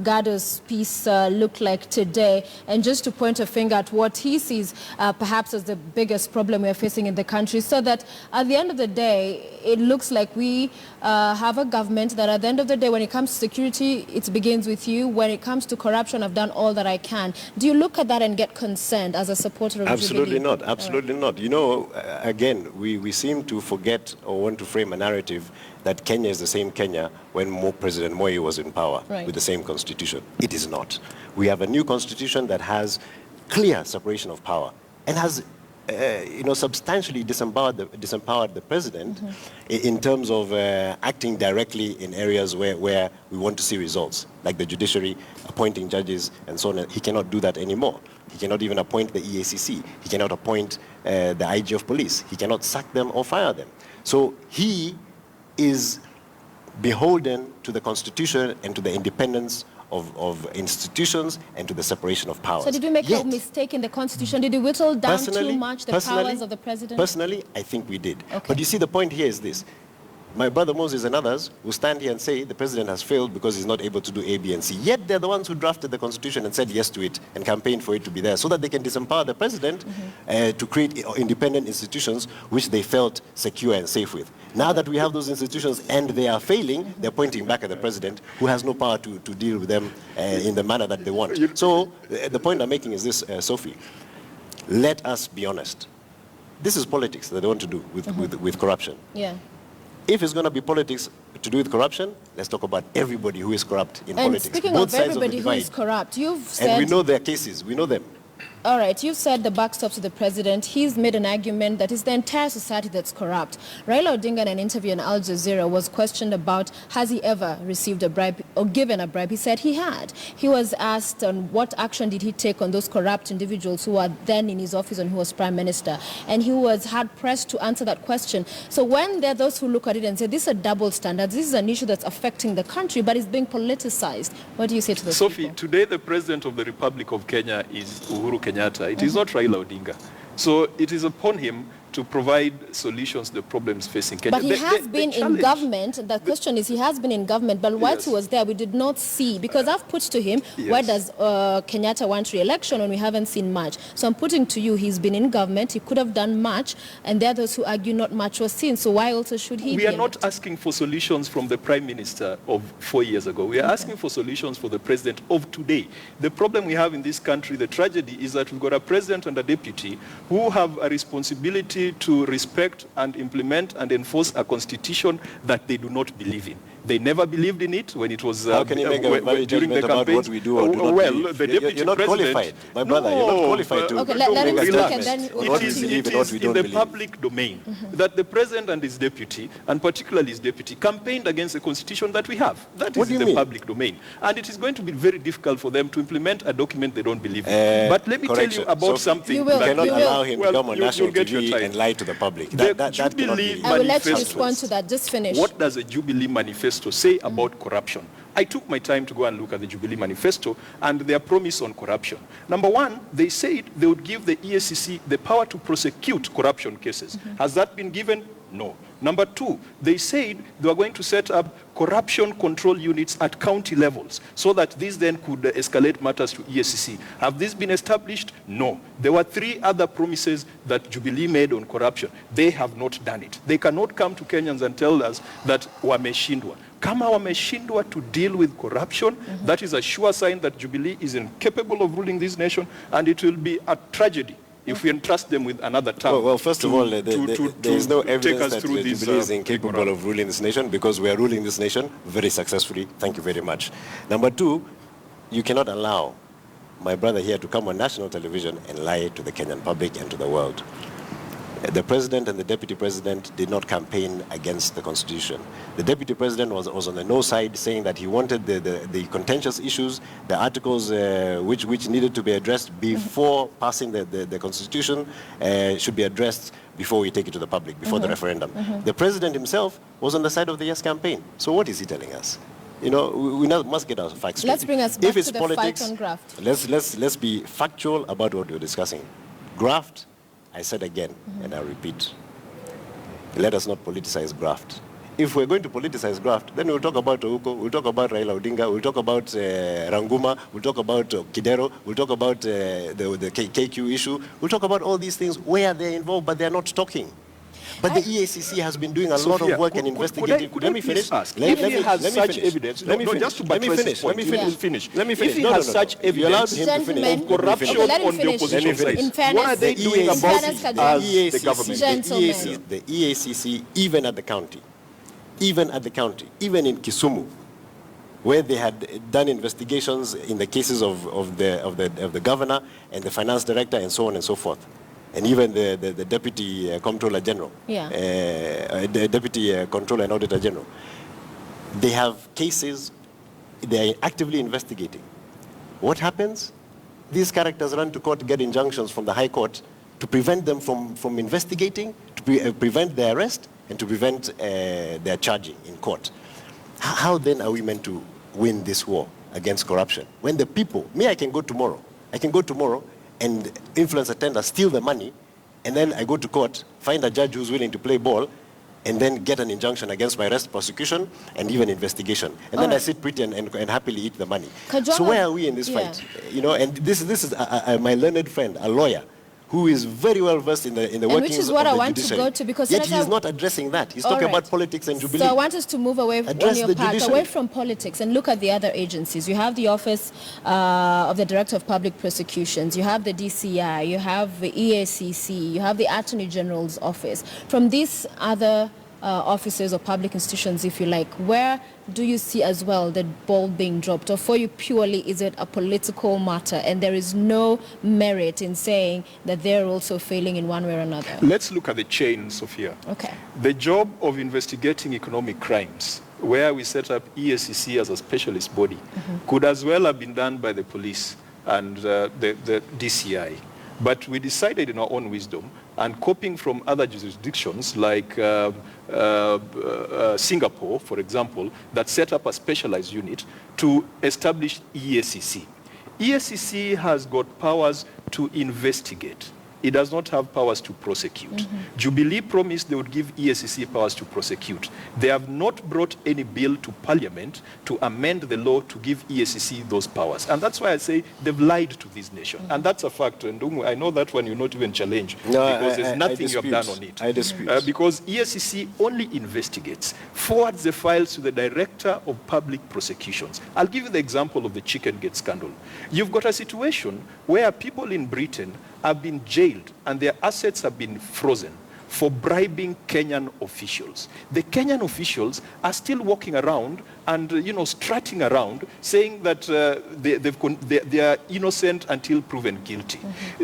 Gado's piece looked like today. And just to point a finger at what he sees perhaps as the biggest problem we're facing in the country, so that at the end of the day, it looks like we have a government that at the end of the day, when it comes to security, it begins with you. When it comes to corruption, I've done all that I can. Do you look at that and get concerned as a supporter of Absolutely Jubilee? not. Absolutely not. You know, again, we seem to forget or want to frame a narrative that Kenya is the same Kenya when President Moi was in power with the same constitution. It is not. We have a new constitution that has clear separation of power and has substantially disempowered the president in terms of acting directly in areas where we want to see results, like the judiciary, appointing judges, and so on. He cannot do that anymore. He cannot even appoint the EACC. He cannot appoint the IG of police. He cannot sack them or fire them. So he is beholden to the Constitution and to the independence of institutions and to the separation of powers. So did we make a mistake in the Constitution? Did we whittle down too much the powers of the president? Personally, I think we did. But you see, the point here is this. My brother Moses and others will stand here and say the president has failed because he's not able to do A, B, and C. Yet they're the ones who drafted the Constitution and said yes to it and campaigned for it to be there so that they can disempower the president to create independent institutions which they felt secure and safe with. Now that we have those institutions and they are failing, they're pointing back at the president who has no power to deal with them in the manner that they want. So the point I'm making is this, Sophie. Let us be honest. This is politics that they want to do with corruption. Yeah. If it's going to be politics to do with corruption, let's talk about everybody who is corrupt in politics. And speaking of everybody who is corrupt, you've said... And we know their cases, we know them. All right, you've said the buck stops with the president. He's made an argument that it's the entire society that's corrupt. Raila Odinga, in an interview on Al Jazeera, was questioned about has he ever received a bribe or given a bribe. He said he had. He was asked on what action did he take on those corrupt individuals who were then in his office and who was prime minister. And he was hard pressed to answer that question. So when there are those who look at it and say this is a double standard, this is an issue that's affecting the country, but it's being politicized. What do you say to those Sophie, people? Today the president of the Republic of Kenya is Uhuru Kenyatta. It is not Raila Odinga. So it is upon him to provide solutions to the problems facing Kenya. But he has been in government. The question is, he has been in government, but whilst he was there, we did not see, because I've put to him, why does Kenyatta want re-election when we haven't seen much? So I'm putting to you, he's been in government, he could have done much, and there are those who argue not much was seen, so why also should he We are not asking for solutions from the Prime Minister of 4 years ago. We are asking for solutions for the President of today. The problem we have in this country, the tragedy, is that we've got a President and a Deputy who have a responsibility to respect and implement and enforce a constitution that they do not believe in. They never believed in it when it was How can you make a valid during the judgment about campaigns. what we do or do not Well, believe? the deputy You're not president, qualified, my brother. You're not qualified to Okay, let him make a speak and judgment then on we'll what we continue. believe and it what is we in don't the believe. public domain that the president and his deputy, and particularly his deputy, campaigned against the constitution that we have. That What is do in you the mean? public domain. And it is going to be very difficult for them to implement a document they don't believe in. But let me tell you about something. You cannot allow him to come on national get your TV time. and lie to the public. The That cannot Jubilee be. I will let you Manifesto. respond to that. Just finish. What does a Jubilee manifesto say about corruption? I took my time to go and look at the Jubilee manifesto and their promise on corruption. Number one, they said they would give the EACC the power to prosecute corruption cases. Has that been given? No. Number two, they said they were going to set up corruption control units at county levels so that these then could escalate matters to EACC. Have these been established? No. There were three other promises that Jubilee made on corruption. They have not done it. They cannot come to Kenyans and tell us that wameshindwa. Kama wameshindwa to deal with corruption, that is a sure sign that Jubilee is incapable of ruling this nation, and it will be a tragedy if we entrust them with another term. Well, first of all, there is no take evidence us that through this, Jubilee is incapable of ruling this nation, because we are ruling this nation very successfully. Thank you very much. Number two, you cannot allow my brother here to come on national television and lie to the Kenyan public and to the world. The president and the deputy president did not campaign against the constitution. The deputy president was on the no side, saying that he wanted the contentious issues, the articles which needed to be addressed before passing the constitution should be addressed before we take it to the public, before the referendum. The president himself was on the side of the yes campaign. So what is he telling us? You know, we must get our facts straight. Let's bring us back If it's to the politics, fight on graft. let's be factual about what we're discussing. Graft, I said again, and I repeat, let us not politicize graft. If we're going to politicize graft, then we'll talk about Ouko, we'll talk about Raila Odinga, we'll talk about Ranguma, we'll talk about Kidero, we'll talk about the KQ issue, we'll talk about all these things where they're involved, but they're not talking. But the EACC has been doing a lot of work and investigating. Let me finish. Let If me he has finish. such evidence, Let me finish. just to Let me buttress finish. his Let point, me you finish. finish. Let me finish. If he No, has no, no. such You allowed evidence him to finish. of corruption Okay, let him on the finish. opposition Let me side, In fairness, what are they doing in about fairness, it Kajol. as the government? Gentlemen. The EACC, even at the county, even in Kisumu, where they had done investigations in the cases of the governor and the finance director and so on and so forth, and even the deputy comptroller general, the deputy comptroller and auditor general, they have cases they are actively investigating. What happens? These characters run to court, get injunctions from the High Court to prevent them from investigating, to prevent their arrest, and to prevent their charging in court. How then are we meant to win this war against corruption? When the people, I can go tomorrow and influence a tender, steal the money, and then I go to court, find a judge who's willing to play ball, and then get an injunction against my arrest, prosecution, and even investigation. And then I sit pretty and happily eat the money. So where are we in this fight? You know, and this is my learned friend, a lawyer, who is very well versed in the workings of the judiciary. Which is what I want to go to, because yet he is not addressing that. He's talking about politics and Jubilee. So I want us to move away Address on your the part, judiciary. away from politics, and look at the other agencies. You have the Office of the Director of Public Prosecutions, you have the DCI, you have the EACC, you have the Attorney General's Office. From these other offices or public institutions, if you like, where do you see as well the ball being dropped? Or for you purely, is it a political matter and there is no merit in saying that they're also failing in one way or another? Let's look at the chain, Sophia. Okay. The job of investigating economic crimes, where we set up EACC as a specialist body, could as well have been done by the police and the DCI. But we decided in our own wisdom, and copying from other jurisdictions like Singapore, for example, that set up a specialized unit to establish EACC. EACC has got powers to investigate. It does not have powers to prosecute. Jubilee promised they would give EACC powers to prosecute. They have not brought any bill to Parliament to amend the law to give EACC those powers. And that's why I say they've lied to this nation. And that's a fact. And I know that one you not even challenge, because there's nothing you have done on it. I dispute. Because EACC only investigates, forwards the files to the Director of Public Prosecutions. I'll give you the example of the Chicken Gate scandal. You've got a situation where people in Britain have been jailed and their assets have been frozen for bribing Kenyan officials. The Kenyan officials are still walking around and, strutting around, saying that they are innocent until proven guilty.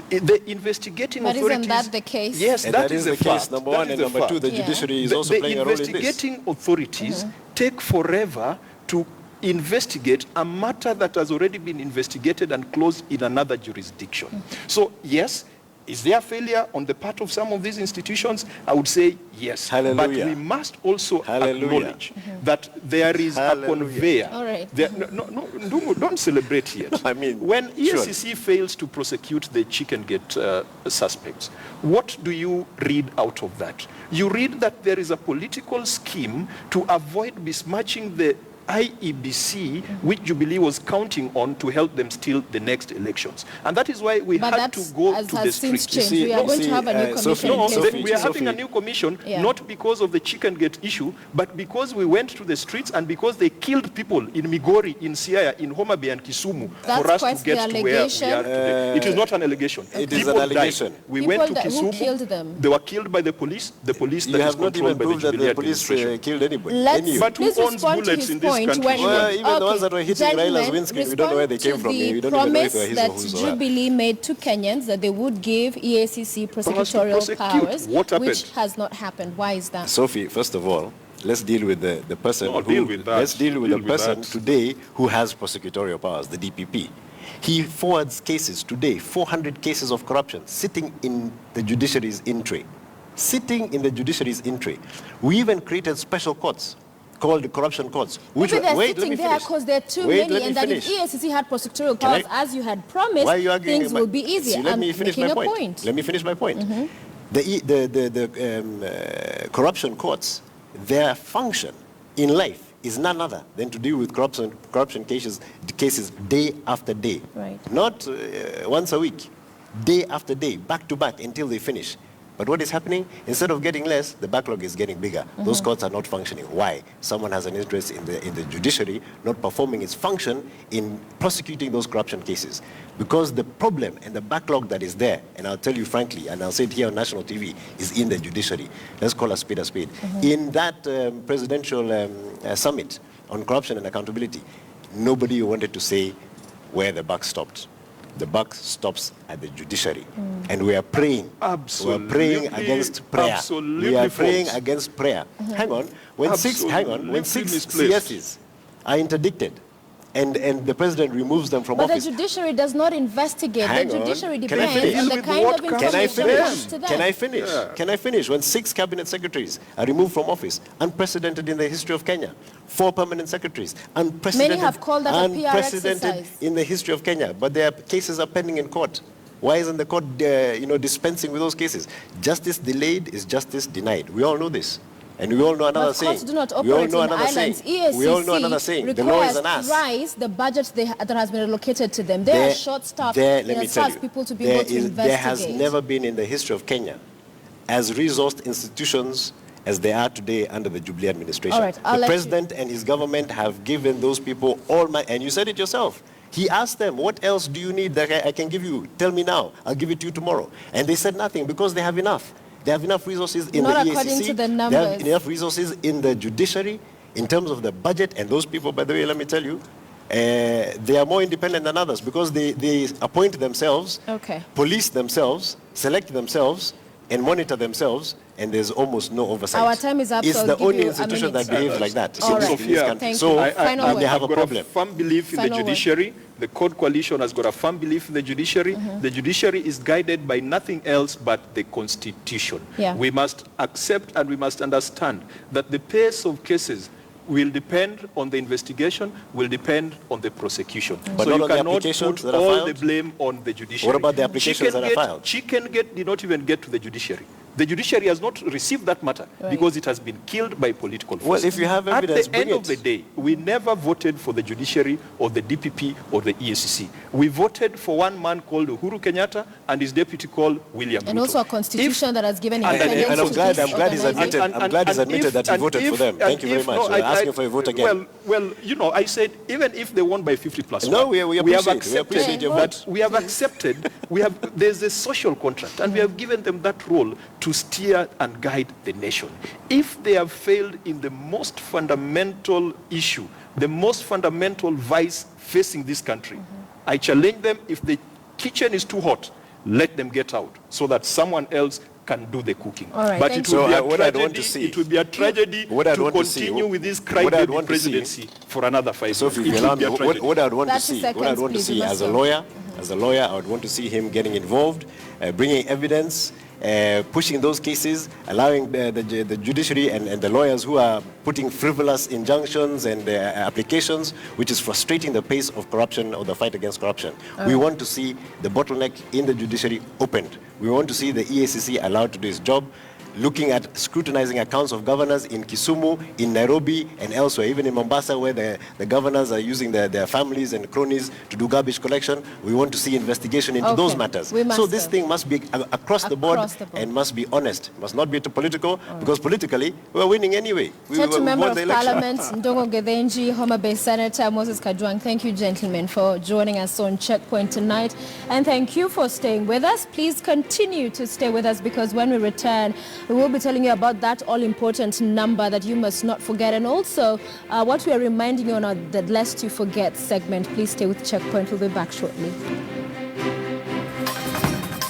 The investigating but authorities... But isn't that the case? Yes, and that is the case, fact. number one, and number two, the judiciary is also playing a role in this. The investigating authorities take forever to investigate a matter that has already been investigated and closed in another jurisdiction. So, yes, is there failure on the part of some of these institutions? I would say yes. Hallelujah. But we must also acknowledge that there is a conveyor. All right. Don't celebrate yet. I mean, when EACC fails to prosecute the chicken gate suspects, what do you read out of that? You read that there is a political scheme to avoid besmirching the IEBC, which Jubilee was counting on to help them steal the next elections. And that is why we had to go to the streets. We are going to have a new commission. We are having a new commission, not because of the chicken gate issue, but because we went to the streets and because they killed people in Migori, in Siaya, in Homa Bay and Kisumu for us to get to where we are today. It is not an allegation. It is an allegation. We went to Who Kisumu. killed them? They were killed by the police. The police that is controlled by the Jubilee administration. Killed anybody. But who owns bullets in this country? Even the ones that were hitting Raila's windscreen, we don't know where they came from. We don't even know if they were his or whose. That Jubilee made to Kenyans that they would give EACC prosecutorial powers, which has not happened. Why is that? Sophie, first of all, let's deal with the person. Let's deal with the person today who has prosecutorial powers, the DPP. He forwards cases today, 400 cases of corruption, sitting in the judiciary's in-tray. Sitting in the judiciary's in-tray. We even created special courts called the corruption courts. Which they're sitting there because there are too many, and that if EACC had prosecutorial powers, as you had promised, things will be easier. Let me finish my point. Let me finish my point. The corruption courts, their function in life is none other than to deal with corruption cases day after day. Right. Not once a week, day after day, back to back until they finish. But what is happening? Instead of getting less, the backlog is getting bigger. Those courts are not functioning. Why? Someone has an interest in the judiciary not performing its function in prosecuting those corruption cases. Because the problem and the backlog that is there, and I'll tell you frankly, and I'll say it here on national TV, is in the judiciary. Let's call a spade a spade. In that presidential summit on corruption and accountability, nobody wanted to say where the buck stopped. The buck stops at the judiciary. And we are praying. Absolutely. We are praying against prayer. Absolutely we are praying false. against prayer. Hang on. When six CSs are interdicted and the president removes them from office. But the judiciary does not investigate. The judiciary depends on the kind of Can I information that comes to them. Can I finish? Yeah. Can I finish? When 6 cabinet secretaries are removed from office, unprecedented in the history of Kenya. 4 permanent secretaries, unprecedented. Many have called that a PR exercise. In the history of Kenya, but their cases are pending in court. Why isn't the court, dispensing with those cases? Justice delayed is justice denied. We all know this. And we all know another saying. Courts do not operate in islands. We all know another saying. The law is an ass. Thrice the budget that has been allocated to them. They are short-staffed. It has people to be able to investigate. There has never been in the history of Kenya as resourced institutions as they are today under the Jubilee administration. All right, the president and his government have given those people all my, and you said it yourself. He asked them, what else do you need that I can give you? Tell me now. I'll give it to you tomorrow. And they said nothing because they have enough. They have enough resources in the EACC. Not according to the numbers. They have enough resources in the judiciary in terms of the budget. And those people, by the way, let me tell you, they are more independent than others because they appoint themselves, police themselves, select themselves, and monitor themselves, and there's almost no oversight. Our time is up. It's the only institution that behaves like that. All right. Sophia, so they have a got problem. A firm belief in the judiciary. The court coalition has got a firm belief in the judiciary. The judiciary is guided by nothing else but the Constitution. We must accept and we must understand that the pace of cases will depend on the investigation, will depend on the prosecution. But so you all cannot the put that are all filed? the blame on the judiciary. What about the applications that are filed? Chicken Gate did not even get to the judiciary. The judiciary has not received that matter because it has been killed by political forces. Well, if you have evidence, at the end of the day, we never voted for the judiciary or the DPP or the EACC. We voted for one man called Uhuru Kenyatta and his deputy called William Ruto. And also a constitution that has given And I'm glad he's admitted that he voted for them. Thank you very much. We're asking for a vote again. Well, you know, I said even if they won by 50+1, no, we have accepted your vote. We have accepted. There's a social contract, and we have given them that role to steer and guide the nation. If they have failed in the most fundamental issue, the most fundamental vice facing this country, I challenge them. If the kitchen is too hot, let them get out so that someone else can do the cooking. All right, but it would be a tragedy to continue with this crybaby presidency for another 5 years. So if you allow me, what I would want to see as a lawyer, I would want to see him getting involved, bringing evidence, pushing those cases, allowing the judiciary and the lawyers who are putting frivolous injunctions and applications, which is frustrating the pace of corruption or the fight against corruption. We want to see the bottleneck in the judiciary opened. We want to see the EACC allowed to do its job, looking at scrutinizing accounts of governors in Kisumu, in Nairobi, and elsewhere, even in Mombasa, where the governors are using their families and cronies to do garbage collection. We want to see investigation into those matters. So this thing must be across the board and must be honest. Must not be too political, because politically, we're winning anyway. Member of Parliament, Ndongo Gethenji, Homa Bay Senator Moses Kajwang, thank you, gentlemen, for joining us on Checkpoint tonight. And thank you for staying with us. Please continue to stay with us, because when we return, we will be telling you about that all-important number that you must not forget, and also what we are reminding you on the Lest You Forget segment. Please stay with Checkpoint. We'll be back shortly.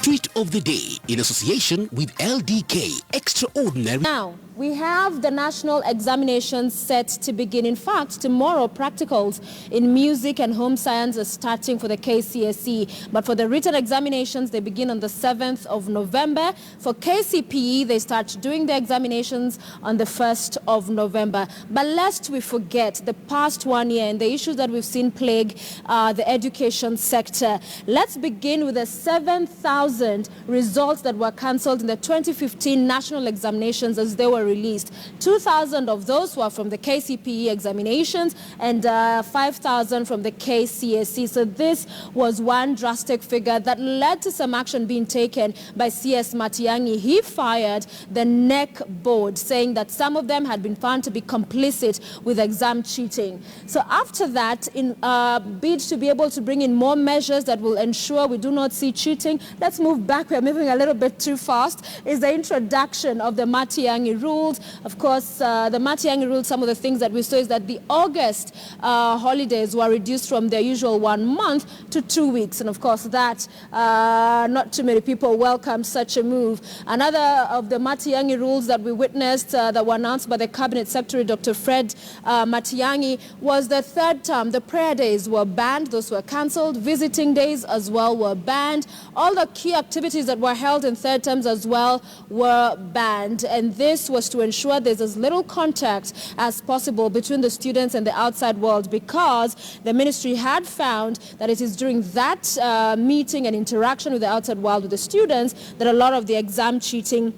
Tweet of the day in association with LDK Extraordinary. Now, we have the national examinations set to begin. In fact, tomorrow, practicals in music and home science are starting for the KCSE. But for the written examinations, they begin on the 7th of November. For KCPE, they start doing the examinations on the 1st of November. But lest we forget the past 1 year and the issues that we've seen plague the education sector, let's begin with the 7,000 results that were cancelled in the 2015 national examinations as they were released. 2,000 of those were from the KCPE examinations and 5,000 from the KCSE. So this was one drastic figure that led to some action being taken by CS Matiang'i. He fired the NEC board, saying that some of them had been found to be complicit with exam cheating. So after that, in a bid to be able to bring in more measures that will ensure we do not see cheating, let's move back. We're moving a little bit too fast. Is the introduction of the Matiang'i rules. Of course, the Matiang'i rules, some of the things that we saw is that the August holidays were reduced from their usual 1 month to 2 weeks. And of course, that not too many people welcomed such a move. Another of the Matiang'i rules that we witnessed that were announced by the Cabinet Secretary, Dr. Fred Matiang'i, was the third term. The prayer days were banned. Those were cancelled. Visiting days as well were banned. All the key activities that were held in third terms as well were banned. And this was to ensure there's as little contact as possible between the students and the outside world, because the ministry had found that it is during that meeting and interaction with the outside world, with the students, that a lot of the exam cheating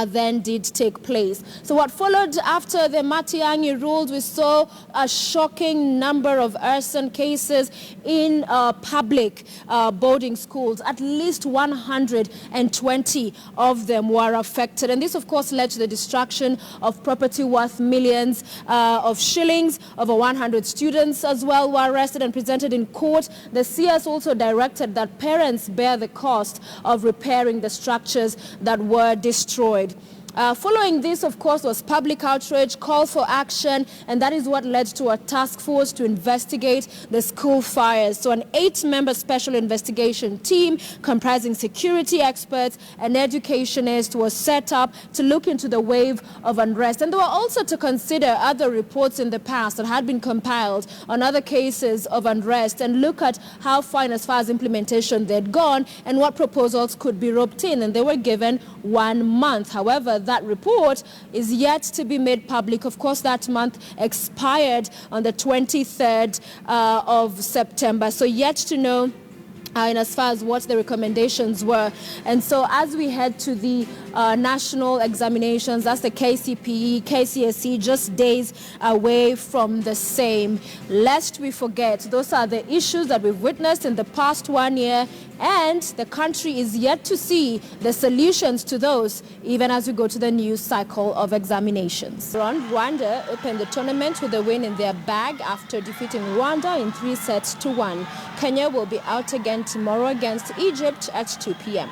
then did take place. So what followed after the Matiang'i rules, we saw a shocking number of arson cases in public boarding schools. At least 120 of them were affected. And this, of course, led to the destruction of property worth millions of shillings. Over 100 students as well were arrested and presented in court. The CS also directed that parents bear the cost of repairing the structures that were destroyed. Following this, of course, was public outrage, call for action, and that is what led to a task force to investigate the school fires. So an 8-member special investigation team comprising security experts and educationists was set up to look into the wave of unrest. And they were also to consider other reports in the past that had been compiled on other cases of unrest and look at how far as far as implementation they'd gone and what proposals could be roped in. And they were given 1 month. However, that report is yet to be made public. Of course, that month expired on the 23rd of September. So yet to know in as far as what the recommendations were. And so as we head to the national examinations, that's the KCPE, KCSE, just days away from the same. Lest we forget, those are the issues that we've witnessed in the past 1 year, and the country is yet to see the solutions to those, even as we go to the new cycle of examinations. Rwanda opened the tournament with a win in their bag after defeating Rwanda in 3-1. Kenya will be out again tomorrow against Egypt at 2 p.m.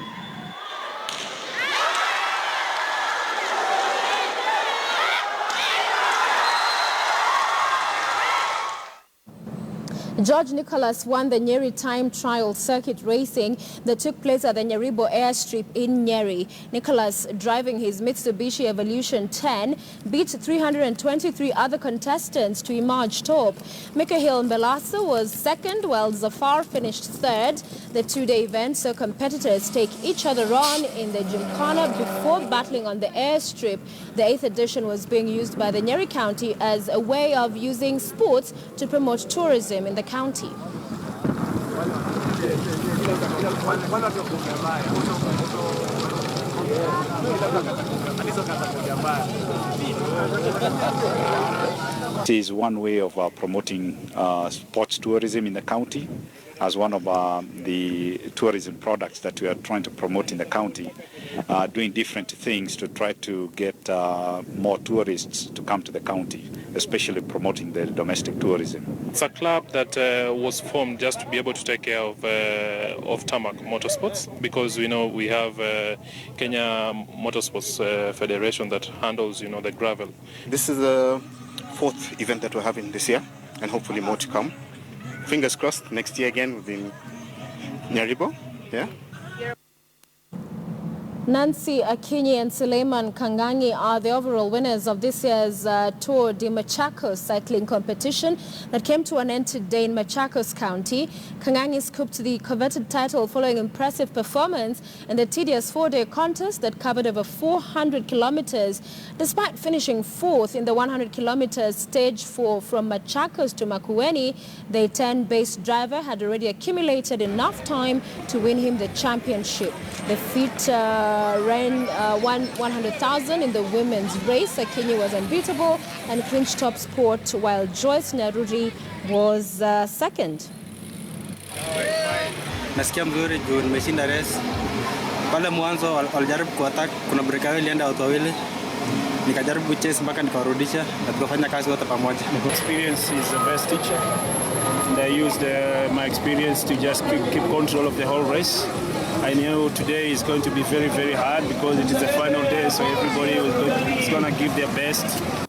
George Nicholas won the Nyeri time trial circuit racing that took place at the Nyeribo airstrip in Nyeri. Nicholas, driving his Mitsubishi Evolution 10, beat 323 other contestants to emerge top. Mikhail Mbelasa was second, while Zafar finished third. The two-day event saw competitors take each other on in the gymkhana before battling on the airstrip. The 8th edition was being used by the Nyeri County as a way of using sports to promote tourism in the county. It is one way of promoting sports tourism in the county as one of the tourism products that we are trying to promote in the county, doing different things to try to get more tourists to come to the county, especially promoting the domestic tourism. It's a club that was formed just to be able to take care of tarmac motorsports, because we know we have Kenya Motorsports Federation that handles, the gravel. This is the 4th event that we're having this year, and hopefully more to come. Fingers crossed, next year again within Nyeribo. Yeah. Nancy Akinyi and Suleiman Kangangi are the overall winners of this year's Tour de Machakos cycling competition that came to an end today in Machakos County. Kangangi scooped the coveted title following impressive performance in the tedious 4-day contest that covered over 400 kilometers. Despite finishing 4th in the 100 kilometers stage 4 from Machakos to Makueni, the 10-based driver had already accumulated enough time to win him the championship. The feat ran 100,000 in the women's race. Akinyi was unbeatable and clinched top spot, while Joyce Naruri was second. Nasikia mzuri juu nimeshinda race. Pale mwanzo walijaribu kuattack, kuna breakaway ilienda watu wawili. Nikajaribu chase mpaka nikarudisha na tukafanya kazi wote pamoja. Experience is the best teacher. And I used my experience to just keep control of the whole race. I knew today is going to be very, very hard because it is the final day, so everybody is going to give their best.